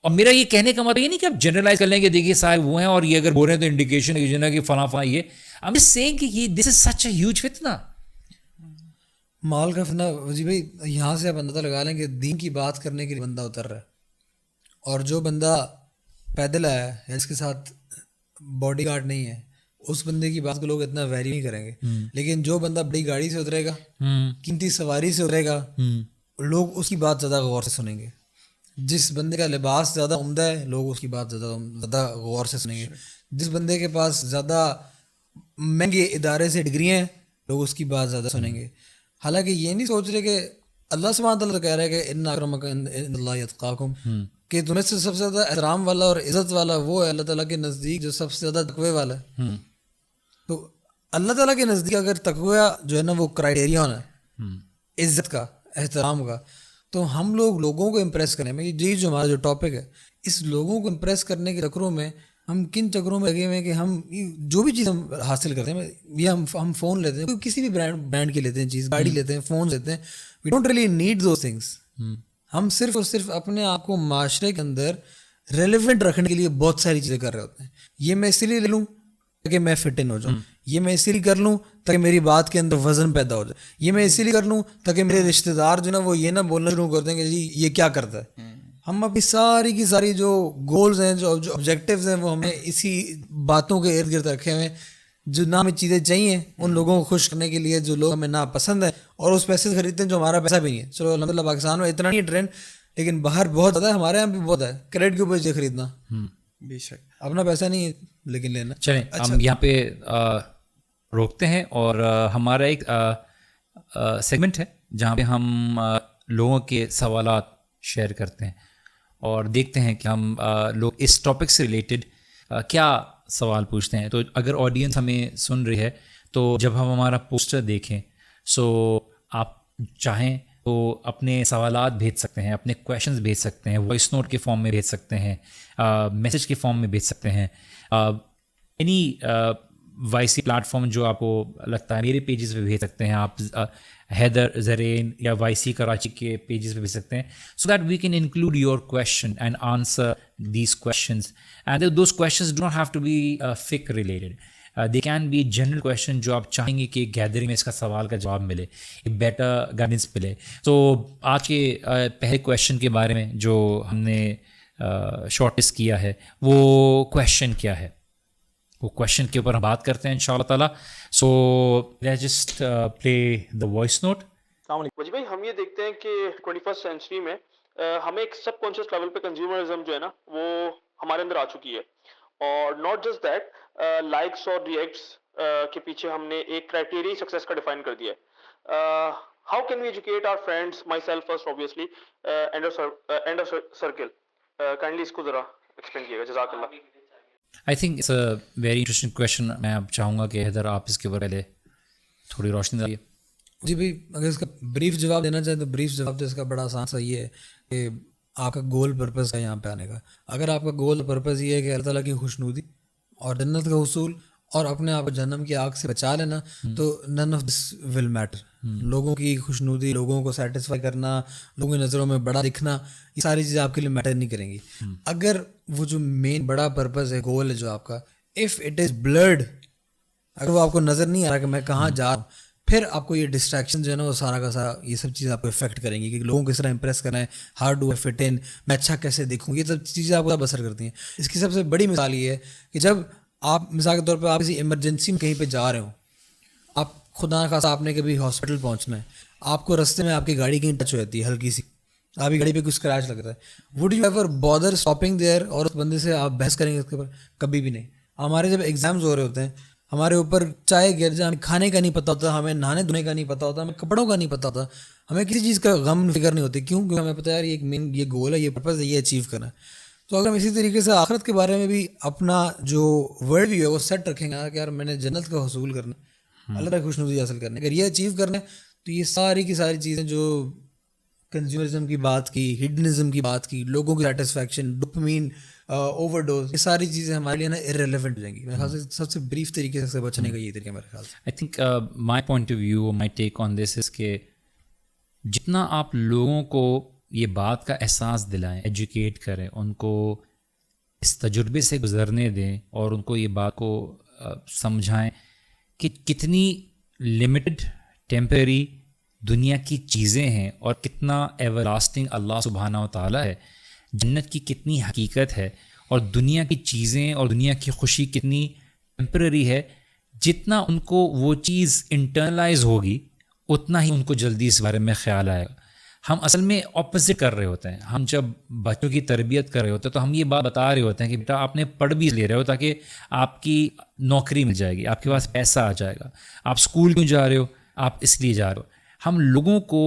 اور میرا یہ کہنے کا مطلب یہ نہیں کہ آپ جنرلائز کر لیں کہ دیکھیے سارے وہ ہیں اور یہ اگر بول رہے ہیں تو انڈیکیشن ہے کہ فلاں فلاں یہ. I'm just saying کہ یہ this is such a huge فتنہ. مال کا فتنہ وجی بھائی, یہاں سے آپ اندازہ لگا لیں کہ دین کی بات کرنے کے لیے بندہ اتر رہا ہے, اور جو بندہ پیدل آیا ہے یا اس کے ساتھ باڈی گارڈ نہیں ہے اس بندے کی بات کو لوگ اتنا ویری نہیں کریں گے. لیکن جو بندہ بڑی گاڑی سے اترے گا, قیمتی سواری سے اترے گا, لوگ اس کی بات زیادہ غور سے سنیں گے. جس بندے کا لباس زیادہ عمدہ ہے لوگ اس کی بات زیادہ غور سے سنیں گے. جس بندے کے پاس زیادہ مہنگے ادارے سے ڈگریاں ہیں لوگ اس کی بات زیادہ سنیں گے. حالانکہ یہ نہیں سوچ رہے کہ اللہ سبحانہ تعالیٰ کہہ رہا ہے کہ ان اکرمکم عند اللہ اتقاکم، کہ تمہیں سے سب سے زیادہ احترام والا اور عزت والا وہ ہے اللہ تعالیٰ کے نزدیک جو سب سے زیادہ تقوی والا ہے. تو اللہ تعالیٰ کے نزدیک اگر تقوی جو ہے نا وہ کرائیٹیریا ہے عزت کا، احترام کا، تو ہم لوگوں کو امپریس کرنے میں، یہ جو ہمارا جو ٹاپک ہے، اس لوگوں کو امپریس کرنے کے چکروں میں ہم کن چکروں میں لگے ہوئے ہیں کہ ہم جو بھی چیز ہم حاصل کرتے ہیں، یہ ہم فون لیتے ہیں، کسی بھی برانڈ کی لیتے ہیں چیز، گاڑی لیتے ہیں، فون لیتے ہیں، we don't really need those things. ہم صرف اور صرف اپنے آپ کو معاشرے کے اندر ریلیونٹ رکھنے کے لیے بہت ساری چیزیں کر رہے ہوتے ہیں. یہ میں اسی لیے لے لوں تاکہ میں فٹ ان ہو جاؤں، یہ میں اسی لیے کر لوں تاکہ میری بات کے اندر وزن پیدا ہو جائے، یہ میں اسی لیے کر لوں تاکہ میرے رشتہ دار جو نا وہ یہ نہ بولنا شروع کر دیں کہ جی یہ کیا کرتا ہے. ہم اپنی ساری کی ساری جو گولز ہیں، جو آبجیکٹیوز ہیں، وہ ہمیں اسی باتوں کے ارد گرد رکھے ہوئے ہیں. جو نہ ہمیں چیزیں چاہیے ان لوگوں کو خوش کرنے کے لیے جو لوگ ہمیں نا پسند ہیں، اور اس پیسے سے خریدتے ہیں جو ہمارا پیسہ بھی نہیں ہے. چلو الحمد للہ پاکستان میں اتنا نہیں ہے ٹرینڈ، لیکن باہر بہت زیادہ ہے، ہمارے یہاں بھی بہت ہے کریڈٹ کے اوپر چیزیں خریدنا. بے شک اپنا پیسہ نہیں ہے لیکن لینا. چلیں ہم یہاں پہ روکتے ہیں، اور ہمارا ایک سیگمنٹ ہے جہاں پہ ہم لوگوں کے سوالات شیئر کرتے ہیں اور دیکھتے ہیں کہ ہم لوگ اس ٹاپک سے ریلیٹڈ کیا سوال پوچھتے ہیں. تو اگر آڈینس ہمیں سن رہی ہے تو جب ہم ہمارا پوسٹر دیکھیں، سو آپ چاہیں تو اپنے سوالات بھیج سکتے ہیں، اپنے کویشچنز بھیج سکتے ہیں، وائس نوٹ کے فارم میں بھیج سکتے ہیں، میسج کے فارم میں بھیج سکتے ہیں. اینی وائی سی پلیٹ فارم جو آپ کو لگتا ہے، میرے پیجز پہ بھیج سکتے ہیں آپ، حیدر زرین یا وائی سی کراچی کے پیجز پہ بھیج سکتے ہیں، so that we can include your question and answer these questions. And those questions do not have to be فک related, they can be general question جو آپ چاہیں گے کہ گیدرنگ میں اس کا سوال کا جواب ملے، ایک بیٹر گائیڈنس ملے. تو آج کے پہلے کویشچن کے بارے میں جو ہم نے شارٹ لسٹ کیا ہے، وہ کویشچن کیا ہے، وہ کویشچن کے اوپر ہم بات کرتے ہیں انشاءاللہ تعالیٰ. So let's just play the voice note. السلام علیکم وجی بھائی. ہم یہ دیکھتے ہیں کہ 21st سینچری میں ہمیں ایک سب کانشیس لیول پہ کنزیومرزم جو ہے نا وہ ہمارے اندر آ چکی ہے، اور ناٹ جسٹ دیٹ، لائکس اور ریئیکٹس کے پیچھے ہم نے ایک کرائٹیریا سکسیس کا ڈیفائن کر دیا ہے. How can we educate our friends, myself first obviously, and circle? Kindly اس کو ذرا ایکسپلین کیے گا، جزاک اللہ. I think it's a very interesting question. میں اب چاہوں گا کہ حیدر آپ اس کے اوپر پہلے تھوڑی روشنی ڈالیے. جی بھائی، اگر اس کا بریف جواب دینا چاہیں تو بریف جواب تو اس کا بڑا آسان سا یہ ہے کہ آپ کا گول پرپز ہے یہاں پہ آنے کا. اگر آپ کا گول پرپز یہ ہے کہ اللہ تعالیٰ کی خوشنودی اور جنت کا حصول اور اپنے آپ کو جہنم کی آگ سے بچا لینا، تو none of this will matter. لوگوں کی خوشنودی، لوگوں کو سیٹسفائی کرنا، لوگوں کی نظروں میں بڑا دکھنا، یہ ساری چیزیں آپ کے لیے میٹر نہیں کریں گی. اگر وہ جو مین بڑا پرپز ہے، گول ہے جو آپ کا، اف اٹ از بلرڈ، اگر وہ آپ کو نظر نہیں آ رہا کہ میں کہاں جا رہا ہوں، پھر آپ کو یہ ڈسٹریکشن جو ہے نا وہ سارا کا سارا یہ سب چیزیں آپ کو افیکٹ کریں گی کہ لوگوں کو کس طرح امپریس کرنا ہے، ہاؤ ڈو آئی فٹ ان، میں اچھا کیسے دیکھوں، یہ سب چیزیں آپ کو اثر کرتی ہیں. اس کی سب سے بڑی مثال یہ ہے کہ جب آپ مثال کے طور پہ آپ کسی ایمرجنسی میں کہیں پہ جا رہے ہوں، آپ خدا نخواستہ آپ نے کبھی ہاسپٹل پہنچنا ہے، آپ کو رستے میں آپ کی گاڑی کہیں ٹچ ہو جاتی ہے ہلکی سی، آپ کی گاڑی پہ کچھ اسکریچ لگتا ہے، would you ever bother stopping there اور اس بندے سے آپ بحث کریں گے اس کے اوپر؟ کبھی بھی نہیں. ہمارے جب ایگزامز ہو رہے ہوتے ہیں، ہمارے اوپر چائے گر جائے، ہمیں کھانے کا نہیں پتہ ہوتا، ہمیں نہانے دھونے کا نہیں پتہ ہوتا، ہمیں کپڑوں کا نہیں پتہ ہوتا، ہمیں کسی چیز کا غم فکر نہیں ہوتی. کیوں؟ کیونکہ ہمیں پتہ ہے یار یہ مین یہ گول ہے، یہ پرپز ہے، یہ اچیو کرنا ہے. تو اگر ہم اسی طریقے سے آخرت کے بارے میں بھی اپنا جو ورلڈ ویو ہے وہ سیٹ رکھیں گے کہ یار میں نے جنت کا حصول کرنا ہے، اللہ کی خوشنودی حاصل کرنا ہے، اگر یہ اچیو کرنا ہے، تو یہ ساری کی ساری چیزیں جو کنزیومرزم کی بات کی، ہڈنزم کی بات کی، لوگوں کی سیٹسفیکشن، ڈوپامین اوور ڈوز، یہ ساری چیزیں ہمارے لیے نا ارریلیونٹ ہو جائیں گی. میرے خیال سے سب سے بریف طریقے سے بچنے کا یہ طریقہ میرے خیال سے. I think my point of view, my take on this is کہ جتنا آپ لوگوں کو یہ بات کا احساس دلائیں، ایجوکیٹ کریں، ان کو اس تجربے سے گزرنے دیں اور ان کو یہ بات کو سمجھائیں کہ کتنی لمیٹڈ ٹیمپرری دنیا کی چیزیں ہیں اور کتنا ایور لاسٹنگ اللہ سبحانہ و تعالیٰ ہے، جنت کی کتنی حقیقت ہے اور دنیا کی چیزیں اور دنیا کی خوشی کتنی ٹیمپرری ہے. جتنا ان کو وہ چیز انٹرنلائز ہوگی اتنا ہی ان کو جلدی اس بارے میں خیال آئے گا. ہم اصل میں اپوزٹ کر رہے ہوتے ہیں. ہم جب بچوں کی تربیت کر رہے ہوتے ہیں تو ہم یہ بات بتا رہے ہوتے ہیں کہ بیٹا آپ نے پڑھ بھی لے رہے ہو تاکہ آپ کی نوکری مل جائے گی، آپ کے پاس پیسہ آ جائے گا. آپ اسکول کیوں جا رہے ہو؟ آپ اس لیے جا رہے ہو. ہم لوگوں کو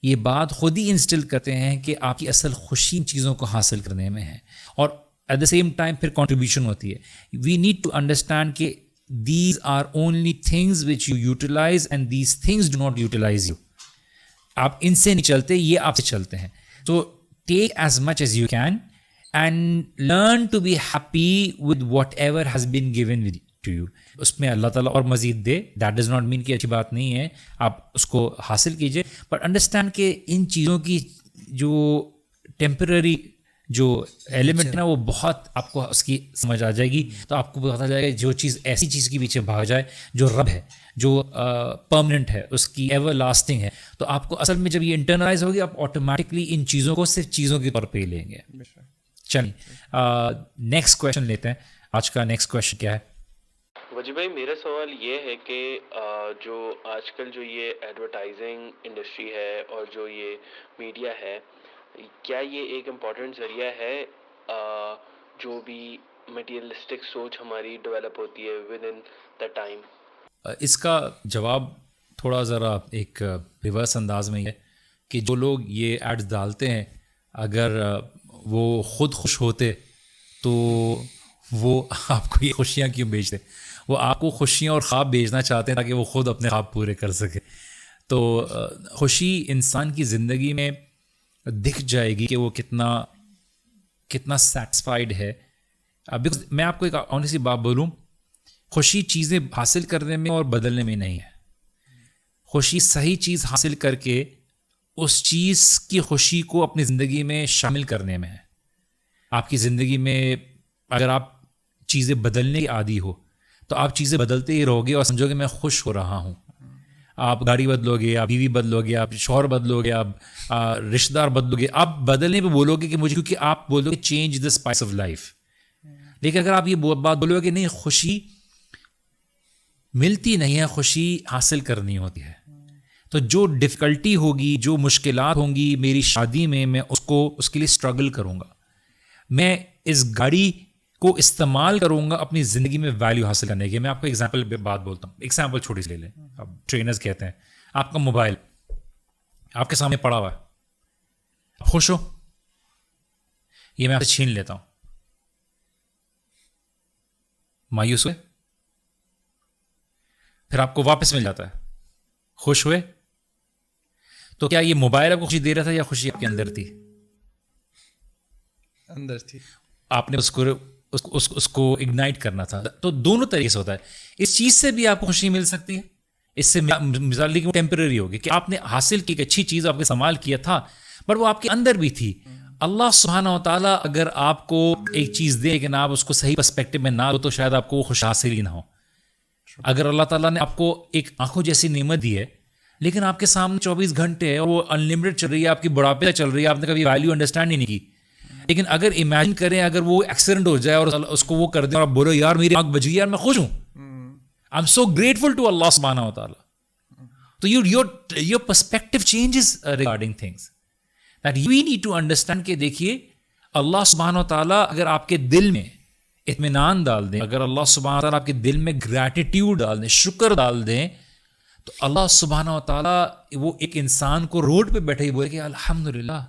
یہ بات خود ہی انسٹل کرتے ہیں کہ آپ کی اصل خوشی ان چیزوں کو حاصل کرنے میں ہے, اور ایٹ دا سیم ٹائم پھر کنٹریبیوشن ہوتی ہے. وی نیڈ ٹو انڈرسٹینڈ کہ these are only things which you utilize and these things do not utilize you. آپ ان سے نہیں چلتے, یہ آپ سے چلتے ہیں. تو take as much as you can and learn to be happy with whatever has been given with to you. اس میں اللہ تعالیٰ اور مزید دے, دیٹ ڈز ناٹ مین کہ اچھی بات نہیں ہے, آپ اس کو حاصل کیجیے, بٹ انڈرسٹینڈ کہ ان چیزوں کی جو ٹیمپرری جو ایلیمنٹ ہے نا وہ بہت آپ کو اس کی سمجھ آ جائے گی. تو آپ کو پتہ جائے گا جو چیز ایسی چیز کے پیچھے بھاگ جائے جو رب ہے, جو پرماننٹ ہے, اس کی ایور لاسٹنگ ہے, تو آپ کو اصل میں جب یہ انٹرنلائز ہوگی آپ آٹومیٹکلی ان چیزوں کو صرف چیزوں کے طور پہ ہی لیں گے. چلیے نیکسٹ کویشچن لیتے ہیں. آج کا نیکسٹ کویشچن کیا ہے؟ وجی بھائی میرا سوال یہ ہے کہ جو آج کل جو یہ ایڈورٹائزنگ انڈسٹری ہے اور جو یہ میڈیا ہے, کیا یہ ایک امپورٹنٹ ذریعہ ہے جو بھی مٹیریلسٹک سوچ ہماری ڈیولپ ہوتی ہے ود ان دا ٹائم؟ اس کا جواب تھوڑا ذرا ایک ریورس انداز میں ہے کہ جو لوگ یہ ایڈز ڈالتے ہیں اگر وہ خود خوش ہوتے تو وہ آپ کو یہ خوشیاں کیوں بیچتے؟ وہ آپ کو خوشیاں اور خواب بیچنا چاہتے ہیں تاکہ وہ خود اپنے خواب پورے کر سکے. تو خوشی انسان کی زندگی میں دکھ جائے گی کہ وہ کتنا سیٹسفائیڈ ہے. بیکاز میں آپ کو ایک آنیسٹلی بات بولوں, خوشی چیزیں حاصل کرنے میں اور بدلنے میں نہیں ہے. خوشی صحیح چیز حاصل کر کے اس چیز کی خوشی کو اپنی زندگی میں شامل کرنے میں ہے. آپ کی زندگی میں اگر آپ چیزیں بدلنے کی عادی ہو تو آپ چیزیں بدلتے ہی رہو گے اور سمجھو گے میں خوش ہو رہا ہوں. آپ گاڑی بدلو گے, آپ بیوی بدلو گے, آپ شوہر بدلو گے, آپ رشتہ دار بدلو گے, آپ بدلنے پہ بولو گے کہ مجھے, کیونکہ آپ بولو گے change the spice of life. لیکن اگر آپ یہ بات بولو گے نہیں, خوشی ملتی نہیں ہے, خوشی حاصل کرنی ہوتی ہے, تو جو ڈفیکلٹی ہوگی, جو مشکلات ہوں گی میری شادی میں اس کے لیے اسٹرگل کروں گا. میں اس گاڑی کو استعمال کروں گا اپنی زندگی میں ویلیو حاصل کرنے کی. میں آپ کو ایگزامپل پہ بات بولتا ہوں, ایگزامپل چھوٹی سی لے لیں. اب ٹرینرز کہتے ہیں آپ کا موبائل آپ کے سامنے پڑا ہوا ہے, آپ خوش ہو, یہ میں آپ سے چھین لیتا ہوں, مایوس ہوئے, پھر آپ کو واپس مل جاتا ہے, خوش ہوئے. تو کیا یہ موبائل آپ کو خوشی دے رہا تھا یا خوشی آپ کے اندر تھی؟ اندر تھی. آپ نے اس کو اگنائٹ کرنا تھا. تو دونوں طریقے سے ہوتا ہے. اس چیز سے بھی آپ کو خوشی مل سکتی ہے, اس سے مثال لی کہ وہ ٹیمپرری ہوگی کہ آپ نے حاصل کی ایک اچھی چیز آپ نے استعمال کیا تھا, پر وہ آپ کے اندر بھی تھی. اللہ سبحانہ و تعالیٰ اگر آپ کو ایک چیز دے لیکن آپ اس کو صحیح پرسپیکٹو میں نہ ہو تو شاید آپ کو وہ خوش حاصل ہی نہ ہو. اگر اللہ تعالیٰ نے آپ کو ایک آنکھوں جیسی نعمت دی ہے لیکن آپ کے سامنے 24 گھنٹے ہے اور وہ انلمیٹڈ چل رہی ہے, آپ کی بڑھاپے چل رہی ہے, آپ نے کبھی ویلیو انڈرسٹینڈ ہی نہیں کی. لیکن اگر امیجن کریں اگر وہ ایکسیڈنٹ ہو جائے اور اس کو وہ کر دیں اور آپ بولو یار میری آنکھ بچ گئی, یار میں خوش ہوں, I am so grateful to اللہ سبحانہ و تعالیٰ. تو your perspective changes regarding things that we need to understand کہ دیکھیے اللہ سبحانہ و تعالیٰ اگر آپ کے دل میں اطمینان ڈال دیں, اگر اللہ سبحانہ و تعالیٰ آپ کے دل میں گریٹیٹیوڈ ڈال دیں, شکر ڈال دیں, تو اللہ سبحانہ و تعالیٰ وہ ایک انسان کو روڈ پہ بیٹھے ہی بولے کہ الحمدللہ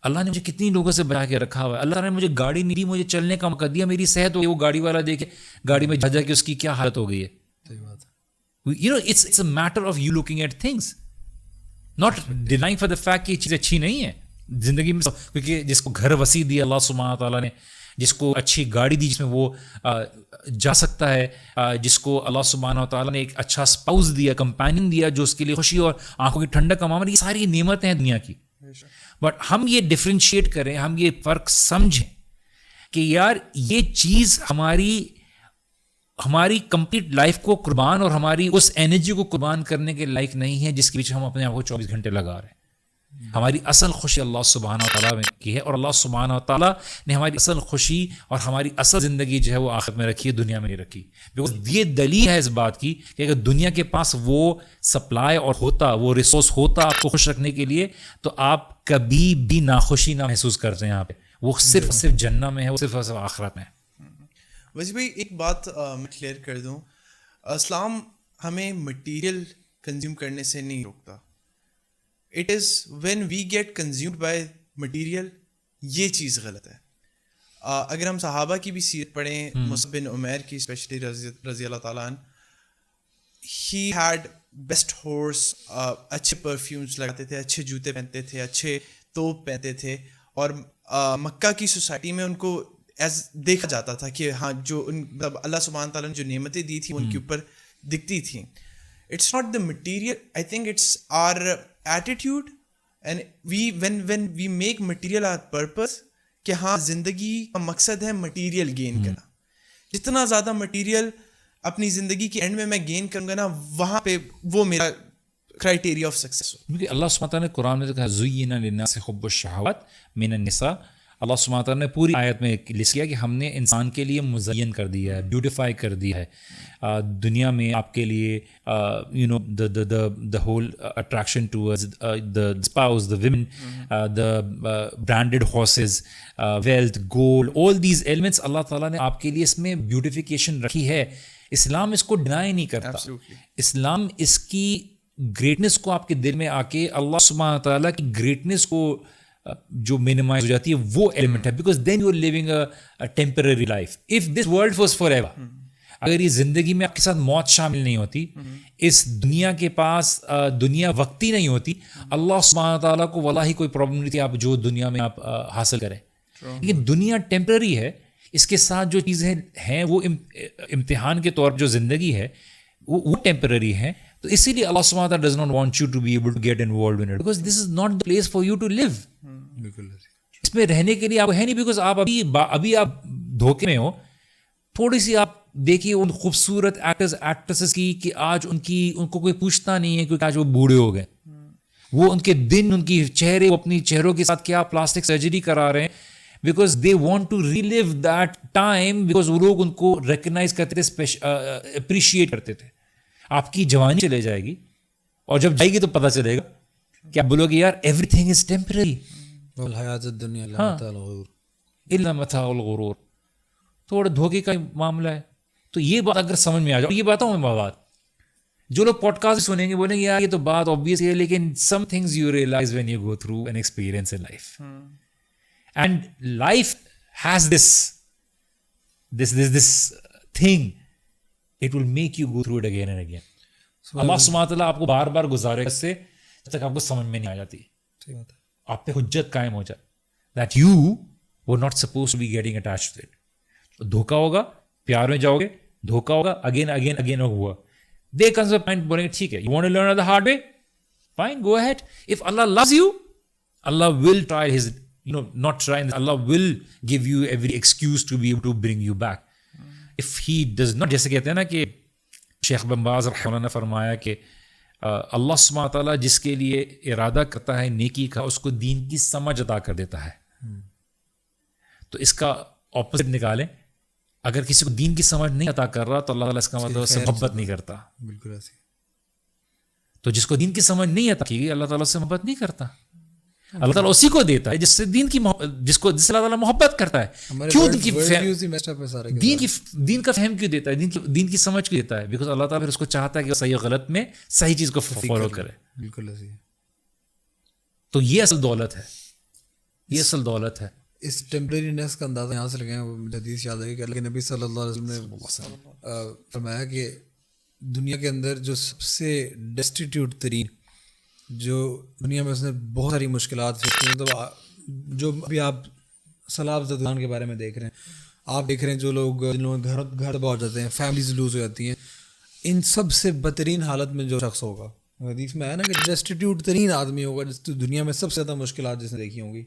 اللہ نے مجھے کتنی لوگوں سے بچا کے رکھا ہوا ہے, اللہ تعالیٰ نے مجھے گاڑی نہیں دی, مجھے چلنے کا موقع دیا, میری صحت ہو گئی. وہ گاڑی والا دیکھے گاڑی میں جا کے اس کی کیا حالت ہو گئی ہے. it's a matter of you looking at things, not denying for the fact کہ یہ چیز اچھی نہیں ہے زندگی میں. کیونکہ جس کو گھر وسیع دیا اللہ سبحانہ تعالیٰ نے, جس کو اچھی گاڑی دی جس میں وہ جا سکتا ہے, جس کو اللہ سبحانہ تعالیٰ نے ایک اچھا اسپاؤس دیا, کمپینین دیا جو اس کے لیے خوشی اور آنکھوں کی ٹھنڈک کا معاملہ, یہ ساری نعمتیں ہیں دنیا کی. بٹ ہم یہ ڈفرینشیٹ کریں, ہم یہ فرق سمجھیں کہ یار یہ چیز ہماری کمپلیٹ لائف کو قربان اور ہماری اس انرجی کو قربان کرنے کے لائق نہیں ہے جس کے پیچھے ہم اپنے آپ کو 24 گھنٹے لگا رہے ہیں. ہماری اصل خوشی اللہ سبحانہ تعالیٰ میں کی ہے, اور اللہ سبحانہ تعالیٰ نے ہماری اصل خوشی اور ہماری اصل زندگی جو ہے وہ آخرت میں رکھی ہے, دنیا میں نہیں رکھی. بیکاز یہ دلیل ہے اس بات کی کہ اگر دنیا کے پاس وہ سپلائی اور ہوتا, وہ ریسورس ہوتا آپ کو خوش رکھنے کے لیے, تو آپ کبھی بھی ناخوشی نہ محسوس کرتے ہیں. یہاں پہ وہ صرف جنت میں ہے, وہ صرف آخرت میں ہے. ویسے بھائی ایک بات میں کلیئر کر دوں, اسلام ہمیں مٹیریل کنزیوم کرنے سے نہیں روکتا. It is when we get consumed by material, یہ چیز غلط ہے. اگر ہم صحابہ کی بھی سیرت پڑھیں, مصعب بن عمیر کی اسپیشلی رضی اللہ تعالیٰ عنہ, ہی ہیڈ بیسٹ ہارس, اچھے پرفیومس لگاتے تھے, اچھے جوتے پہنتے تھے, اچھے توپ پہنتے تھے, اور مکہ کی سوسائٹی میں ان کو ایز دیکھا جاتا تھا کہ ہاں جو مطلب اللہ سبحانہ تعالیٰ نے جو نعمتیں دی تھیں ان کے اوپر دکھتی تھیں. It's not the material, I think it's our attitude, and when we make material our purpose, کہ ہاں زندگی کا مقصد ہے مٹیریل گین کرنا. جتنا زیادہ مٹیریل اپنی زندگی کے اینڈ میں گین کروں گا نا, وہاں پہ وہ میرا کرائٹیریا آف سکسیس ہو. کیونکہ اللہ سبحانہ تعالیٰ نے قرآن میں کہا زُیِّنَ لِلنَّاسِ حُبُّ الشَّهَوَاتِ مِنَ النِّسَاءِ. اللہ سبحانہ تعالیٰ نے پوری آیت میں لسٹ کیا کہ ہم نے انسان کے لیے مزین کر دیا ہے, بیوٹیفائی کر دیا ہے. دنیا میں آپ کے لیے you know the whole attraction towards the spouse, the women, the branded horses, wealth, gold, all these elements اللہ تعالیٰ نے آپ کے لیے اس میں بیوٹیفیکیشن رکھی ہے. اسلام اس کو ڈینائی نہیں کرتا. اسلام اس کی گریٹنس کو آپ کے دل میں آ کے اللہ سبحانہ تعالیٰ کی گریٹنس کو جو مینیمائز ہو جاتی ہے وہ ایلیمنٹ ہے. Because then you are living a temporary life. If this world was forever ایور, اگر یہ زندگی میں آپ کے ساتھ موت شامل نہیں ہوتی, اس دنیا کے پاس دنیا وقتی نہیں ہوتی, اللہ سبحانہ تعالیٰ کو واللہ کوئی پرابلم نہیں تھی آپ جو دنیا میں آپ حاصل کریں. لیکن دنیا ٹیمپرری ہے, اس کے ساتھ جو چیزیں ہیں وہ امتحان کے طور پر جو زندگی ہے وہ ٹیمپرری ہے. تو اسی لیے اللہ سبحانہ تعالیٰ does not want you to be able to get involved in it because this is not the place for you to live. اس میں رہنے کے لیے آپ ہے نہیں. بیکاز آپ ابھی آپ دھوکے میں ہو. تھوڑی سی آپ دیکھیے ان خوبصورت ایکٹرز ایکٹریسز کی کہ آج ان کو کوئی پوچھتا نہیں ہے کیونکہ آج وہ بوڑھے ہو گئے. وہ ان کے دن, ان کی چہرے, وہ اپنی چہروں کے ساتھ کیا پلاسٹک سرجری کرا رہے ہیں because they want to relive that time. Because وہ لوگ ان کو ریکگنائز کرتے تھے, اپریشیٹ کرتے تھے. آپ کی جوانی چلے جائے گی اور جب جائے گی تو پتہ چلے گا کہ آپ بولو گے یار ایوری تھنگ از ٹیمپرری, والحیات الدنیا الا متاع الغرور. تھوڑا دھوکے کا معاملہ ہے. تو یہ بات اگر سمجھ میں آ جائے, یہ باتوں میں بات جو لوگ پوڈ کاسٹ سنیں گے بولیں گے یار یہ تو بات obvious ہے, لیکن some things you realize when you go through an experience in life. And life has this thing, it will make you go through it again and again. اللہ سبحانہ تعالیٰ آپ کو بار بار گزارے اس سے جب تک آپ کو سمجھ میں نہیں آ جاتی, آپ پہ حجت قائم ہو جائے that you were not supposed to be getting attached to it. دھوکا ہوگا, پیار میں جاؤ گے, دھوکا ہوگا, اگین ہوا. There comes a point بولیں گے ٹھیک ہے, you want to learn the hard way, fine, go ahead. If Allah loves you, Allah will try his, not try, Allah will give you every excuse to be able to bring you back. If he does not, جیسے کہتے ہیں نا کہ شیخ بن باز رحمہ اللہ نے فرمایا کہ اللہ سبحانہ تعالیٰ جس کے لیے ارادہ کرتا ہے نیکی کا اس کو دین کی سمجھ عطا کر دیتا ہے. تو اس کا اپوزٹ نکالیں, اگر کسی کو دین کی سمجھ نہیں عطا کر رہا تو اللہ تعالیٰ اس کا مطلب اس سے محبت نہیں کرتا. بالکل ایسے. تو جس کو دین کی سمجھ نہیں عطا کی گئی اللہ تعالیٰ سے محبت نہیں کرتا. اللہ تعالیٰ اسی کو دیتا ہے جس سے دین کی جس سے اللہ تعالیٰ محبت کرتا ہے. کیوں دین کا فہم کیوں دیتا ہے, دین کی سمجھ کیوں دیتا ہے؟ بیکاز اللہ تعالیٰ پھر اس کو چاہتا ہے کہ وہ صحیح غلط میں صحیح چیز کو فالو کرے. بالکل ایسے. تو یہ اصل دولت ہے, یہ اصل دولت ہے. اس ٹیمپررینس کا اندازہ یہاں سے لگائیں. مجھے حدیث یاد ہے کہ اللہ کے نبی صلی اللہ علیہ وسلم نے فرمایا کہ دنیا کے اندر جو سب سے ڈیسٹیٹیوٹ ترین, جو دنیا میں اس نے بہت ساری مشکلات فیس کی, مطلب جو ابھی آپ سیلاب زدگان کے بارے میں دیکھ رہے ہیں, آپ دیکھ رہے ہیں جو لوگ جن لوگوں کے گھر تباہ ہو جاتے ہیں, فیملیز لوز ہو جاتی ہیں, ان سب سے بدترین حالت میں جو شخص ہوگا, حدیث میں آیا نا کہ ڈیسٹیٹیوٹ ترین آدمی ہوگا جس دنیا میں سب سے زیادہ مشکلات جس نے دیکھی ہوں گی,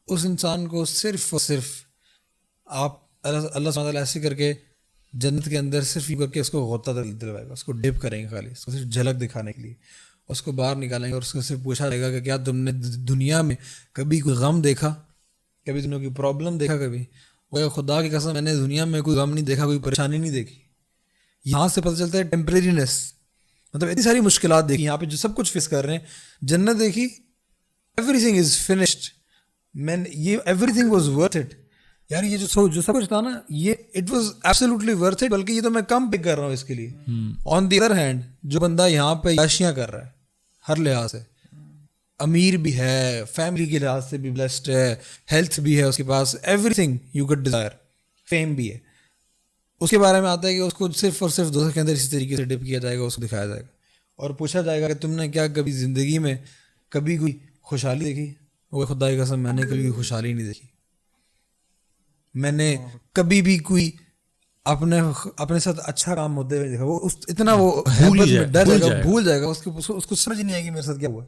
اس انسان کو صرف اور صرف آپ اللہ سبحانہ تعالیٰ ایسے کر کے جنت کے اندر صرف یوں کر کے اس کو غوطہ دلوائے گا, اس کو ڈپ کریں گے خالی, اس کو صرف جھلک دکھانے کے لیے, اس کو باہر نکالیں گے اور اس کو صرف پوچھا جائے گا کہ کیا تم نے دنیا میں کبھی کوئی غم دیکھا, کبھی تم نے کوئی پرابلم دیکھا, کبھی وہ خدا کی قسم میں نے دنیا میں کوئی غم نہیں دیکھا, کوئی پریشانی نہیں دیکھی. یہاں سے پتہ چلتا ہے ٹیمپررینس, مطلب اتنی ساری مشکلات دیکھی یہاں پہ جو سب کچھ فیس کر رہے ہیں. جنت دیکھی, ایوری تھنگ از فنشڈ, مین یہ every thing was worth it. یار یہ جو سب کچھ تھا نا, یہ it was absolutely worth it. بلکہ یہ تو میں کم پک کر رہا ہوں اس کے لیے. آن دی ادر ہینڈ جو بندہ یہاں پہ یاشیاں کر رہا ہے ہر لحاظ سے, امیر بھی ہے, فیملی کے لحاظ سے بھی بلیسڈ ہے, ہیلتھ بھی ہے اس کے پاس, everything you could desire, fame بھی ہے, اس کے بارے میں آتا ہے کہ اس کو صرف اور صرف دوستوں کے اندر اسی طریقے سے ڈپ کیا جائے گا, اس کو دکھایا جائے گا اور پوچھا جائے گا کہ تم نے کیا کبھی زندگی میں کبھی کوئی خوشحالی دیکھی؟ وہ خدا کی قسم میں نے کبھی کوئی خوشحالی نہیں دیکھی. میں نے کبھی بھی کوئی اپنے ساتھ اچھا کام ہوتے ہوئے دیکھا. وہ اتنا وہ ڈر جائے گا, بھول جائے گا, اس کو سمجھ نہیں آئے گی میرے ساتھ کیا ہوا.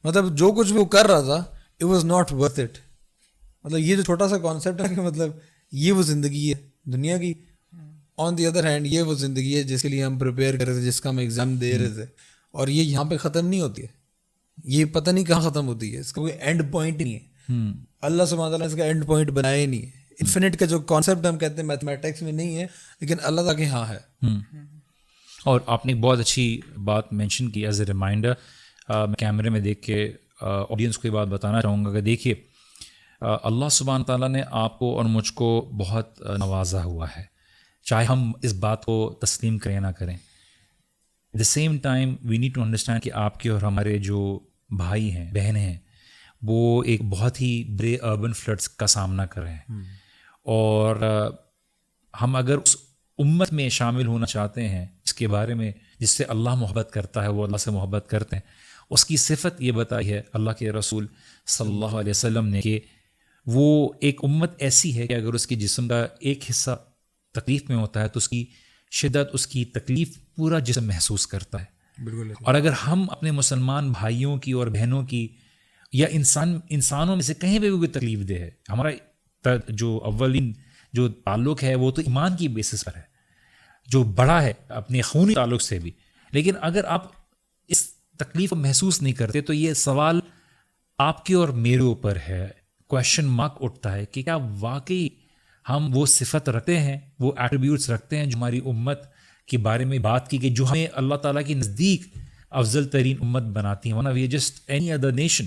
مطلب جو کچھ وہ کر رہا تھا it was not worth it. مطلب یہ جو چھوٹا سا کانسیپٹ ہے کہ مطلب یہ وہ زندگی ہے دنیا کی. آن دی ادر ہینڈ یہ وہ زندگی ہے جس کے لیے ہم پریپیئر کر رہے تھے, جس کا ہم ایگزام دے رہے تھے, اور یہ یہاں پہ ختم نہیں ہوتی ہے. یہ پتہ نہیں کہاں ختم ہوتی ہے, اس کا کوئی اینڈ پوائنٹ نہیں ہے. اللہ سبحانہ تعالیٰ نے اس کا اینڈ پوائنٹ بنایا ہی نہیں ہے. انفینٹ کا جو کانسیپٹ ہم کہتے ہیں میتھمیٹکس میں نہیں ہے, لیکن اللہ تعالیٰ کے ہاں ہے. اور آپ نے ایک بہت اچھی بات مینشن کی ایز اے ریمائنڈر. میں کیمرے میں دیکھ کے آڈینس کو یہ بات بتانا چاہوں گا کہ دیکھیے اللہ سبحانہ تعالیٰ نے آپ کو اور مجھ کو بہت نوازا ہوا ہے, چاہے ہم اس بات کو تسلیم کریں نہ کریں. At the same time we need to understand کہ آپ کے اور ہمارے جو بھائی ہیں, بہنیں ہیں, وہ ایک بہت ہی بڑے اربن فلڈس کا سامنا کر رہے ہیں. اور ہم اگر اس امت میں شامل ہونا چاہتے ہیں اس کے بارے میں جس سے اللہ محبت کرتا ہے, وہ اللہ سے محبت کرتے ہیں, اس کی صفت یہ بتائی ہے اللہ کے رسول صلی اللہ علیہ وسلم نے کہ وہ ایک امت ایسی ہے کہ اگر اس کی جسم کا ایک حصہ تکلیف میں ہوتا ہے تو اس کی شدت, اس کی تکلیف پورا جسم محسوس کرتا ہے. بالکل. اور اگر ہم اپنے مسلمان بھائیوں کی اور بہنوں کی یا انسانوں میں سے کہیں پہ بھی کوئی تکلیف دے ہے, ہمارا جو اولین جو تعلق ہے وہ تو ایمان کی بیسس پر ہے, جو بڑا ہے اپنے خونی تعلق سے بھی. لیکن اگر آپ اس تکلیف کو محسوس نہیں کرتے تو یہ سوال آپ کے اور میرے اوپر ہے, کویشچن مارک اٹھتا ہے کہ کیا واقعی ہم وہ صفت رکھتے ہیں, وہ ایٹریبیوٹس رکھتے ہیں جو ہماری امت کے بارے میں بات کی کہ جو ہمیں اللہ تعالیٰ کے نزدیک افضل ترین امت بناتی ہیں, ورنہ we are just any other nation.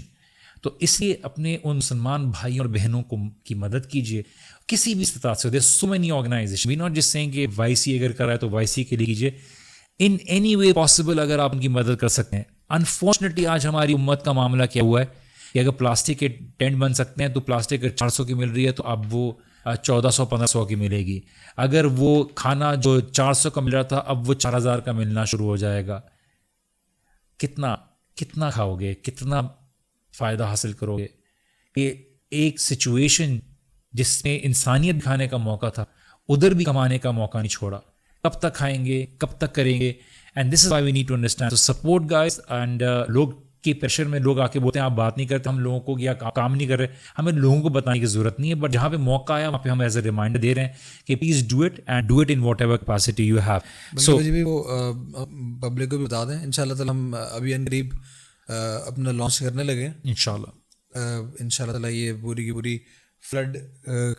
تو اس لیے اپنے ان مسلمان بھائیوں اور بہنوں کی مدد کیجیے کسی بھی استطاعت سے. There so many organization, we not just saying کہ وائی سی اگر کر رہا ہے تو وائی سی کے لیے کیجیے, ان اینی وے پاسبل اگر آپ ان کی مدد کر سکتے ہیں. انفارچونیٹلی آج ہماری امت کا معاملہ کیا ہوا ہے کہ اگر پلاسٹک کے ٹینٹ بن سکتے ہیں تو پلاسٹک 400 کی مل رہی ہے تو اب وہ 1400-1500 کی ملے گی. اگر وہ کھانا جو 400 کا مل رہا تھا اب وہ 4000 کا ملنا شروع ہو جائے گا. کتنا کھاؤ گے, کتنا فائدہ حاصل کرو گے؟ یہ ایک سچویشن جس میں انسانیت دکھانے کا موقع تھا ادھر بھی کمانے کا موقع نہیں چھوڑا. کب تک کھائیں گے, کب تک کریں گے؟ And this is why we need to understand. تو سپورٹ گائز. اینڈ لوگ کے پریشر میں لوگ آ کے بولتے ہیں آپ بات نہیں کرتے, ہم لوگوں کو یا کام نہیں کر رہے, ہمیں لوگوں کو بتانے کی ضرورت نہیں ہے. بٹ جہاں پہ موقع آیا وہاں پہ ہم ایز اے ریمائنڈر دے رہے ہیں کہ please do it and do it in whatever capacity you have. So بھی وہ پبلک کو بھی بتا دیں, ان شاء اللہ تعالیٰ ہم ابھی ان قریب اپنا لانچ کرنے لگے ہیں ان شاء اللہ تعالیٰ. یہ پوری کی پوری فلڈ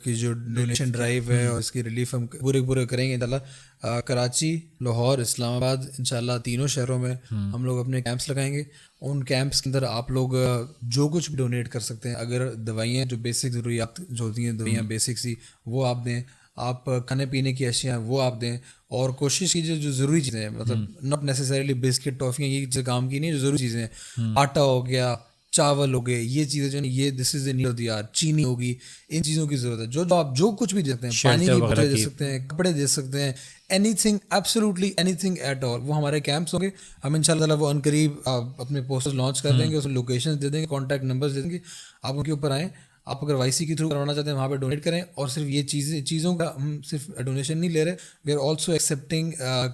کی جو ڈونیشن ڈرائیو ہے اور اس کی ریلیف ہم پورے کریں گے ان شاء اللہ. کراچی, لاہور, اسلام آباد, ان شاء اللہ تینوں شہروں میں ہم لوگ اپنے کیمپس لگائیں گے. ان کیمپس کے اندر آپ لوگ جو کچھ بھی ڈونیٹ کر سکتے ہیں. اگر دوائیاں جو بیسک ضروریات جو ہوتی ہیں, دوائیاں بیسکس ہی وہ آپ دیں, آپ کھانے پینے کی اشیاء وہ آپ دیں, اور کوشش کیجیے جو ضروری چیزیں ہیں, مطلب ناٹ نیسسریلی بسکٹ ٹافیاں یہ چیزیں کام کی نہیں, جو ضروری چیزیں ہیں, آٹا ہو گیا, چاول ہو گئے, یہ چیزیں جو ہے یہ this is a need of the hour, چینی ہوگی, ان چیزوں کی ضرورت ہے. جو آپ جو کچھ بھی دیتے ہیں, پانی کی بوتلیں دے سکتے ہیں, کپڑے دے سکتے ہیں, anything, absolutely anything at all, وہ ہمارے کیمپس ہوں گے. ہم ان شاء اللہ وہ ان قریب اپنے پوسٹر لانچ کر دیں گے, اس میں لوکیشن دے دیں گے, کانٹیکٹ نمبرز دے دیں گے, آپ ان کے اوپر آئیں. آپ اگر وائی سی کے تھرو کروانا چاہتے ہیں وہاں پہ ڈونیٹ کریں. اور صرف یہ چیزوں کا ہم صرف ڈونیشن نہیں لے رہے, we are also accepting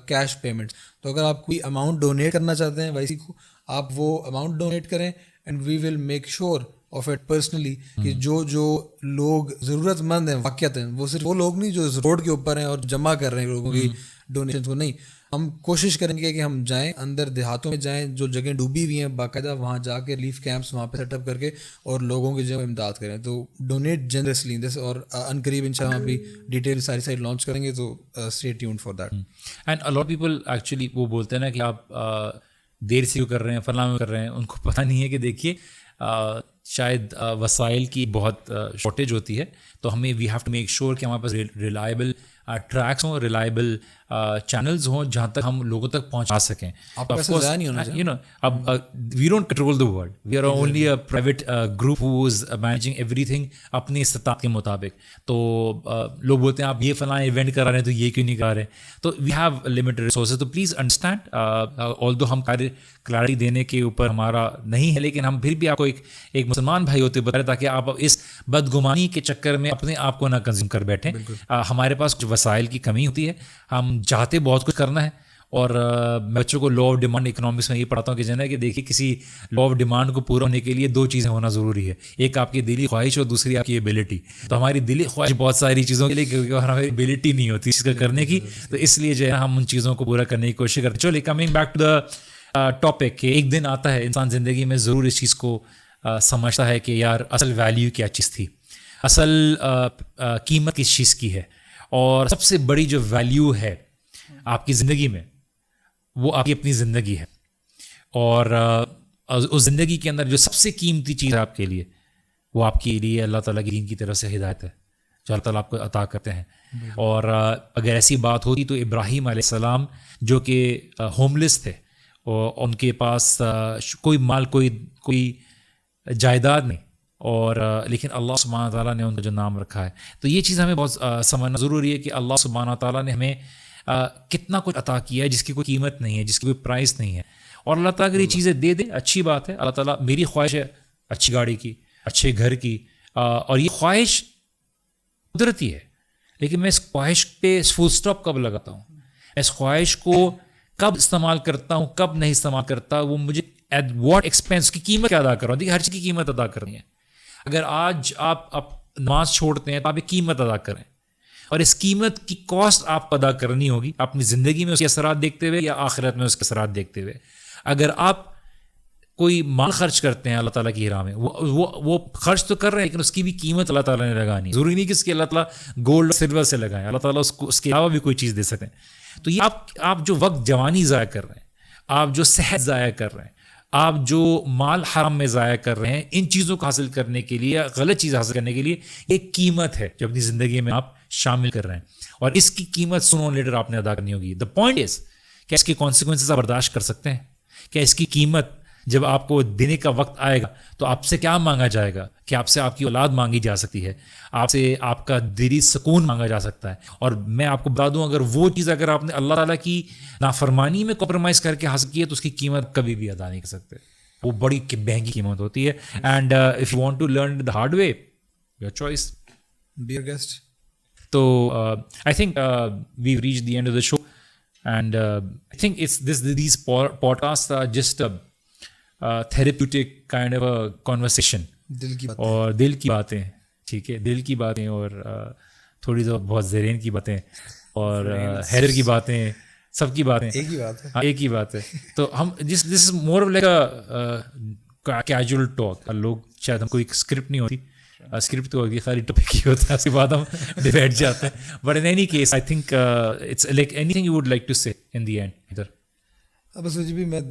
cash payments. تو اگر آپ کوئی اماؤنٹ ڈونیٹ کرنا چاہتے ہیں وائی سی کو, آپ وہ اماؤنٹ ڈونیٹ کریں and we will make sure of it personally کہ جو لوگ ضرورت مند ہیں واقعتاً, وہ صرف وہ لوگ نہیں جو روڈ کے اوپر ہیں اور جمع کر رہے ہیں لوگوں کی ڈونیشن کو, نہیں. ہم کوشش کریں گے کہ ہم جائیں اندر دیہاتوں میں جائیں, جو جگہیں ڈوبی ہوئی ہیں باقاعدہ وہاں جا کے ریلیف کیمپس وہاں پہ سیٹ اپ کر کے اور لوگوں کی جو امداد کریں. تو ڈونیٹ جنرسلی دس, اور ان قریب ان شاء اللہ ہم بھی ڈیٹیل ساری لانچ کریں گے. تو stay tuned for that. And a lot people actually وہ بولتے ہیں نا کہ آپ دیر سے کیوں کر رہے ہیں, فلاں کر رہے ہیں, ان کو پتہ نہیں ہے کہ دیکھیے شاید وسائل کی بہت شارٹیج ہوتی ہے, تو ہمیں we have to make sure کہ ہمارے پاس ریلائبل ٹریکس ہوں, ریلائبل چینلز ہوں جہاں تک ہم لوگوں تک پہنچا سکیں. اب we don't control the world, we are only a private group who is managing everything اپنی استطاعت کے مطابق. تو لوگ بولتے ہیں آپ یہ فلاں ایونٹ کرا رہے ہیں تو یہ کیوں نہیں کرا رہے, تو وی ہیو لمیٹڈ ریسورسز. تو پلیز انڈرسٹینڈ, آلدو ہم کلیئرٹی دینے کے اوپر ہمارا نہیں ہے, لیکن ہم پھر بھی آپ کو ایک مسلمان بھائی ہوتے بتا رہے تاکہ آپ اس بدگمانی کے چکر میں اپنے آپ کو نہ کنزیوم کر بیٹھیں. ہمارے پاس کچھ وسائل کی کمی ہوتی ہے, ہم چاہتے بہت کچھ کرنا ہے, اور میں بچوں کو لا آف ڈیمانڈ اکنامکس میں یہ پڑھاتا ہوں کہ جنہیں کہ دیکھیے کسی لا آف ڈیمانڈ کو پورا ہونے کے لیے 2 چیزیں ہونا ضروری ہے, ایک آپ کی دلی خواہش اور دوسری آپ کی ایبلٹی. تو ہماری دلی خواہش بہت ساری چیزوں کے لیے کیونکہ ہماری ایبلٹی نہیں ہوتی اس کا کرنے کی, تو اس لیے جو ہے ہم ان چیزوں کو پورا کرنے کی کوشش کرتے ہیں. چلیے coming back to the topic کہ ایک دن آتا ہے انسان زندگی میں ضرور اس چیز کو سمجھتا ہے کہ یار اصل ویلیو کیا چیز تھی, اصل قیمت کس چیز کی ہے, اور سب سے بڑی جو ویلیو ہے آپ کی زندگی میں وہ آپ کی اپنی زندگی ہے. اور اس زندگی کے اندر جو سب سے قیمتی چیز ہے آپ کے لیے وہ آپ کے لیے اللہ تعالیٰ کی دین کی طرف سے ہدایت ہے جو اللہ تعالیٰ آپ کو عطا کرتے ہیں. اور اگر ایسی بات ہوتی تو ابراہیم علیہ السلام جو کہ ہوم لیس تھے, اور ان کے پاس کوئی مال کوئی جائیداد نہیں, اور لیکن اللہ سبحانہ تعالیٰ نے ان کا جو نام رکھا ہے, تو یہ چیز ہمیں بہت سمجھنا ضروری ہے کہ اللہ سبحانہ تعالیٰ نے ہمیں کتنا کچھ عطا کیا ہے جس کی کوئی قیمت نہیں ہے, جس کی کوئی پرائز نہیں ہے. اور اللہ تعالیٰ اگر یہ چیزیں دے دے اچھی بات ہے. اللہ تعالیٰ میری خواہش ہے اچھی گاڑی کی, اچھے گھر کی, اور یہ خواہش قدرتی ہے, لیکن میں اس خواہش پہ فل اسٹاپ کب لگاتا ہوں, اس خواہش کو کب استعمال کرتا ہوں کب نہیں استعمال کرتا, وہ مجھے ایٹ واٹ ایکسپینس کی قیمت کیا ادا کر رہا ہوں. دیکھیے ہر چیز کی قیمت ادا کرنی ہے. اگر آج آپ نماز چھوڑتے ہیں تو آپ ایک قیمت ادا کریں, اور اس قیمت کی کاسٹ آپ کو ادا کرنی ہوگی اپنی زندگی میں اس کے اثرات دیکھتے ہوئے یا آخرت میں اس کے اثرات دیکھتے ہوئے. اگر آپ کوئی مال خرچ کرتے ہیں اللہ تعالیٰ کی راہ میں, وہ خرچ تو کر رہے ہیں لیکن اس کی بھی قیمت اللہ تعالیٰ نے لگانی. ضروری نہیں کہ اس کی اللہ تعالیٰ گولڈ سلور سے لگائیں, اللہ تعالیٰ اس کے علاوہ بھی کوئی چیز دے سکتے ہیں. تو یہ آپ جو وقت جوانی ضائع کر رہے ہیں, آپ جو صحت ضائع کر رہے ہیں, آپ جو مال حرام میں ضائع کر رہے ہیں, ان چیزوں کو حاصل کرنے کے لیے, غلط چیز حاصل کرنے کے لیے, ایک قیمت ہے جو اپنی زندگی میں آپ شامل کر رہے ہیں, اور اس کی قیمت سونو لیٹر آپ نے ادا کرنی ہوگی. دا پوائنٹ از کہ اس کے کانسیکوینسز آپ برداشت کر سکتے ہیں, کیا اس کی قیمت جب آپ کو دینے کا وقت آئے گا تو آپ سے کیا مانگا جائے گا, کہ آپ سے آپ کی اولاد مانگی جا سکتی ہے, آپ سے آپ کا دلی سکون مانگا جا سکتا ہے. اور میں آپ کو بتا دوں اگر وہ چیز اگر آپ نے اللہ تعالیٰ کی نافرمانی میں کمپرومائز کر کے حاصل کی ہے تو اس کی قیمت کبھی بھی ادا نہیں کر سکتے, وہ بڑی مہنگی قیمت ہوتی ہے. And if you want to learn the hard way your choice. Dear guest, تو I think we've reached the end of the show, and I think these podcasts are just a therapeutic kind of a conversation. دل کی بات, اور دل کی باتیں, ٹھیک ہے, دل کی باتیں, اور تھوڑی تو بہت زیرین کی باتیں, اور حیدر کی باتیں, سب کی باتیں ایک ہی بات ہے. ہاں ایک ہی بات ہے. تو ہم this is more like a casual talk. لوگ شاید ہم کوئی اسکرپٹ نہیں ہوتی, اسکرپٹ تو ہوگی خالی ٹاپک ہی ہوتا ہے, اس کے بعد ہم ڈیبیٹ جاتے ہیں. But in any case I think it's like anything you would like to say in the end. ادھر بس جی بھی میں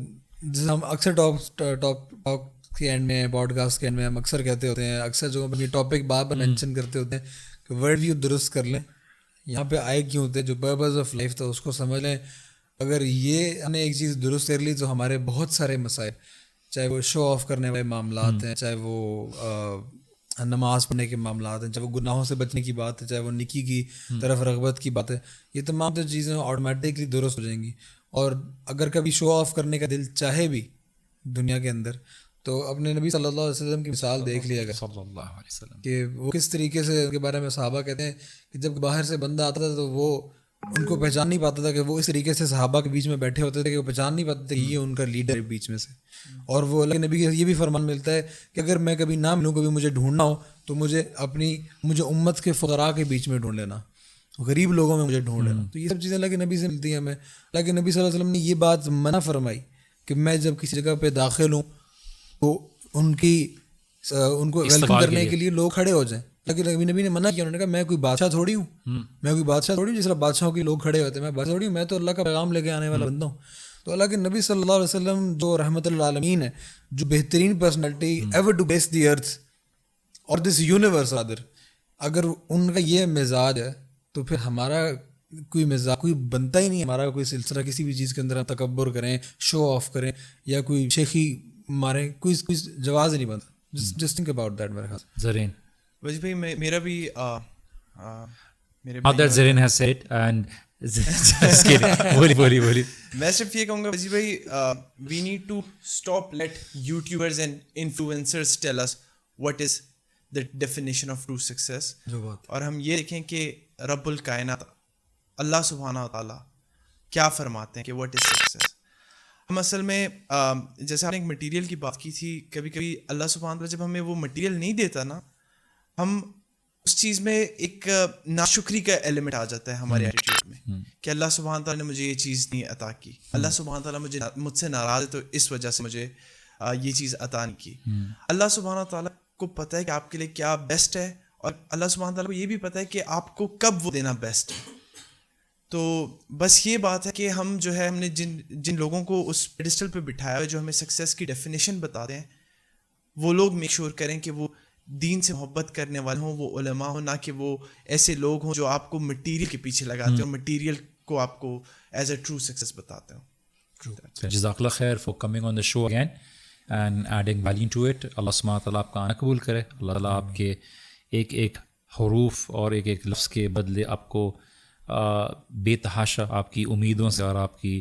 جیسے ہم اکثر ٹاک کے اینڈ میں, پوڈ کاسٹ کے اینڈ میں ہم اکثر کہتے ہوتے ہیں, اکثر جگہوں پہ یہ ٹاپک بار بار مینشن کرتے ہوتے ہیں کہ ورلڈ ویو درست کر لیں, یہاں پہ آئے کیوں ہوتے ہیں, جو پرپز آف لائف تھا اس کو سمجھ لیں. اگر یہ ہم نے ایک چیز درست کر لی تو ہمارے بہت سارے مسائل, چاہے وہ شو آف کرنے والے معاملات ہیں, چاہے وہ نماز پڑھنے کے معاملات ہیں, چاہے وہ گناہوں سے بچنے کی بات ہے, چاہے وہ نکی کی طرف رغبت کی بات ہے, یہ تمام تو چیزیں آٹومیٹکلی درست ہو جائیں گی. اور اگر کبھی شو آف کرنے کا دل چاہے بھی دنیا کے اندر, تو اپنے نبی صلی اللہ علیہ وسلم کی مثال دیکھ لیا گیا صلی اللہ علیہ وسلم کہ وہ کس طریقے سے ان کے بارے میں صحابہ کہتے ہیں کہ جب باہر سے بندہ آتا تھا تو وہ ان کو پہچان نہیں پاتا تھا, کہ وہ اس طریقے سے صحابہ کے بیچ میں بیٹھے ہوتے تھے کہ وہ پہچان نہیں پاتے تھے کہ یہ ان کا لیڈر ہے بیچ میں سے. اور وہ اللہ کے نبی کا یہ بھی فرمان ملتا ہے کہ اگر میں کبھی نہ ملوں, کبھی مجھے ڈھونڈنا ہو تو مجھے امت کے فقراء کے بیچ میں ڈھونڈ لینا, غریب لوگوں میں مجھے ڈھونڈ لینا. تو یہ سب چیزیں اللہ کے نبی سے ملتی ہیں ہمیں. اللہ کے نبی صلی اللہ علیہ وسلم نے یہ بات منع فرمائی کہ میں جب کسی جگہ پہ داخل ہوں تو ان کو ویلکم کرنے کے لیے لوگ کھڑے ہو جائیں. لیکن نبی نے منع کیا, انہوں نے کہا میں کوئی بادشاہ تھوڑی ہوں, میں کوئی بادشاہ تھوڑی ہوں جس طرح بادشاہوں کی لوگ کھڑے ہوتے ہیں, میں بادشاہ تھوڑی ہوں, میں تو اللہ کا پیغام لے کے آنے والا بندہ ہوں. تو اللہ کے نبی صلی اللہ علیہ وسلم جو رحمت للعالمین ہے, جو بہترین پرسنالٹی ایور ٹو بیس دی ارتھ اور دس یونیورس ادر, اگر ان کا یہ مزاج ہے تو پھر ہمارا کوئی مزاج کوئی بنتا ہی نہیں. ہمارا کوئی سلسلہ کسی بھی چیز کے اندر ہم تکبر کریں, شو آف کریں یا کوئی شیخی ماریں, کوئی جواز ہی نہیں بنتا. Just think about that. میرے خیال زرین وجی بھائی میرا بھی Not that Zarin has said and just kidding. بولی میں صرف یہ کہوں گا وجی بھائی, we need to stop let YouTubers and influencers tell us what is the definition of true success, اور ہم یہ دیکھیں کہ رب الکائنات اللہ سبحانہ تعالیٰ کیا فرماتے ہیں کہ واٹ از سکسیس. ہم اصل میں جیسے آپ نے ایک مٹیریل کی بات کی تھی, کبھی کبھی اللہ سبحانہ تعالیٰ جب ہمیں وہ مٹیریل نہیں دیتا نا, ہم اس چیز میں ایک ناشکری کا ایلیمنٹ آ جاتا ہے ہمارے ایٹیٹیوڈ میں کہ اللہ سبحانہ تعالیٰ نے مجھے یہ چیز نہیں عطا کی, اللہ سبحانہ تعالیٰ مجھ سے ناراض ہے تو اس وجہ سے مجھے یہ چیز عطا نہیں کی. اللہ سبحانہ تعالیٰ کو پتہ ہے کہ آپ کے لیے کیا بیسٹ ہے, اور اللہ سبحانہ تعالیٰ کو یہ بھی پتہ ہے کہ آپ کو کب وہ دینا بیسٹ ہے. تو بس یہ بات ہے کہ ہم جو ہے ہم نے جن لوگوں کو اس پیڈسٹل پہ بٹھایا ہے جو ہمیں سکسیس کی ڈیفینیشن بتاتے ہیں, وہ لوگ میک شور کریں کہ وہ دین سے محبت کرنے والے ہوں, وہ علماء ہوں, نہ کہ وہ ایسے لوگ ہوں جو آپ کو مٹیریل کے پیچھے لگاتے ہیں اور مٹیریل کو آپ کو ایز اے ٹرو سکسیس بتاتے ہوں. جزاک اللہ خیر for coming on the show again and adding value to it. اللہ سبحانہ تعالیٰ آپ کا آنا قبول کرے. اللہ تعالیٰ آپ کے ایک ایک حروف اور ایک ایک لفظ کے بدلے آپ کو بے تحاشا آپ کی امیدوں سے اور آپ کی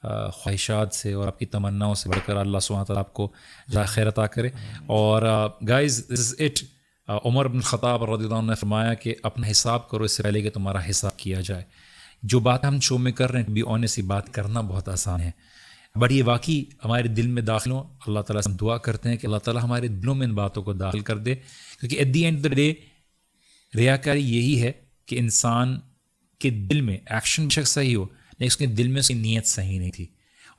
خواہشات سے اور آپ کی تمناؤں سے بڑھ کر اللہ سبحانہ تعالیٰ آپ کو خیر عطا کرے. اور گائز دس از اٹ. عمر بن الخطاب رضی اللہ عنہ نے فرمایا کہ اپنا حساب کرو اس سے پہلے کہ تمہارا حساب کیا جائے. جو بات ہم شو میں کر رہے ہیں بھی آنیسٹلی بات کرنا بہت آسان ہے, بٹ یہ واقعی ہمارے دل میں داخل ہوں. اللہ تعالیٰ سے ہم دعا کرتے ہیں کہ اللہ تعالیٰ ہمارے دلوں میں ان باتوں کو داخل کر دے, کیونکہ at the end of the day ریاکاری یہی ہے کہ انسان کے دل میں ایکشن بے شک صحیح ہو لیکن اس کے دل میں اس کی نیت صحیح نہیں تھی,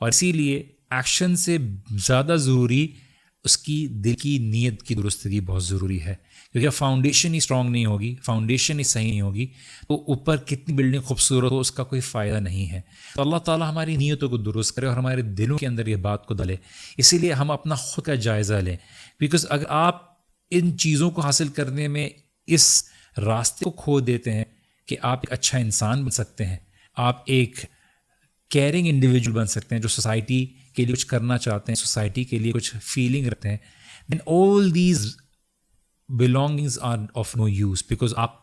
اور اسی لیے ایکشن سے زیادہ ضروری اس کی دل کی نیت کی درستگی بہت ضروری ہے. کیونکہ فاؤنڈیشن ہی اسٹرانگ نہیں ہوگی, فاؤنڈیشن ہی صحیح نہیں ہوگی, تو اوپر کتنی بلڈنگ خوبصورت ہو اس کا کوئی فائدہ نہیں ہے. تو اللہ تعالیٰ ہماری نیتوں کو درست کرے اور ہمارے دلوں کے اندر یہ بات کو ڈالے. اسی لیے ہم اپنا خود کا جائزہ لیں, بیکاز اگر آپ ان چیزوں کو حاصل کرنے میں اس راستے کو کھو دیتے ہیں کہ آپ ایک اچھا انسان بن سکتے ہیں, آپ ایک کیئرنگ انڈیویجول بن سکتے ہیں جو سوسائٹی کے لیے کچھ کرنا چاہتے ہیں, سوسائٹی کے لیے کچھ فیلنگ رکھتے ہیں, then all these belongings are of no use, because آپ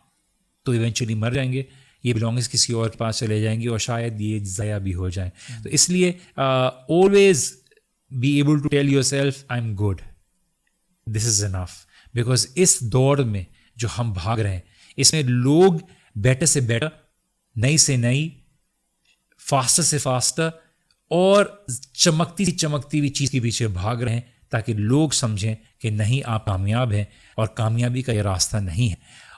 تو ایونچولی مر جائیں گے, یہ belongings کسی اور کے پاس چلے جائیں گی اور شاید یہ ضائع بھی ہو جائیں. تو اس لیے always be able to tell yourself I'm good, this is enough, because اس دوڑ میں جو ہم بھاگ رہے ہیں اس میں لوگ بیٹر سے بیٹر, نئی سے نئی, فاسٹر سے فاسٹر اور چمکتی ہوئی چیز کے پیچھے بھاگ رہے ہیں تاکہ لوگ سمجھیں کہ نہیں آپ کامیاب ہیں اور کامیابی کا یہ راستہ نہیں ہے.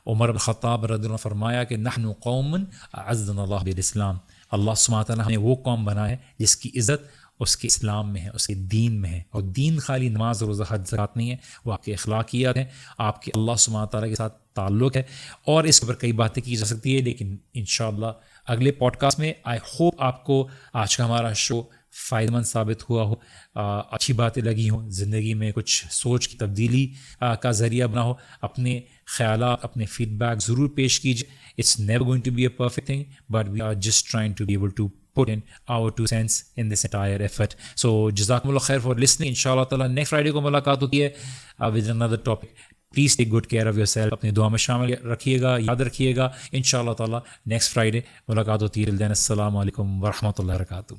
عمر بن خطاب رضی اللہ عنہ فرمایا کہ نحن قوم اعزنا اللہ بالاسلام, اللہ سبحانہ تعالیٰ نے وہ قوم بنا ہے جس کی عزت اس کے اسلام میں ہے, اس کے دین میں ہے. اور دین خالی نماز روزہ حج زکوٰۃ نہیں ہے, وہ آپ کے اخلاقیات ہیں, آپ کے اللہ سبحانہ تعالیٰ کے ساتھ تعلق ہے. اور اس پر کئی باتیں کی جا سکتی ہے, لیکن انشاءاللہ اگلے پوڈ کاسٹ میں آئی ہوپ آپ کو آج کا ہمارا شو فائدہ مند ثابت ہوا ہو, اچھی باتیں لگی ہوں, زندگی میں کچھ سوچ کی تبدیلی کا ذریعہ بنا ہو. اپنے خیالات, اپنے فیڈ بیک ضرور پیش کیجیے. It's never going to be a perfect thing, but we are just trying to be able to put in our 2 cents in this entire effort. So جزاکم اللہ خیر for listening. انشاءاللہ تعالیٰ نیکسٹ فرائیڈے کو ملاقات ہوتی ہے with another topic. Please take good care of your self, اپنی دعا میں شامل رکھیے گا, یاد رکھیے گا. انشاءاللہ تعالیٰ نیکسٹ فرائیڈے ملاقات ہوتی ہے. السلام علیکم ورحمۃ اللہ وبرکاتہ.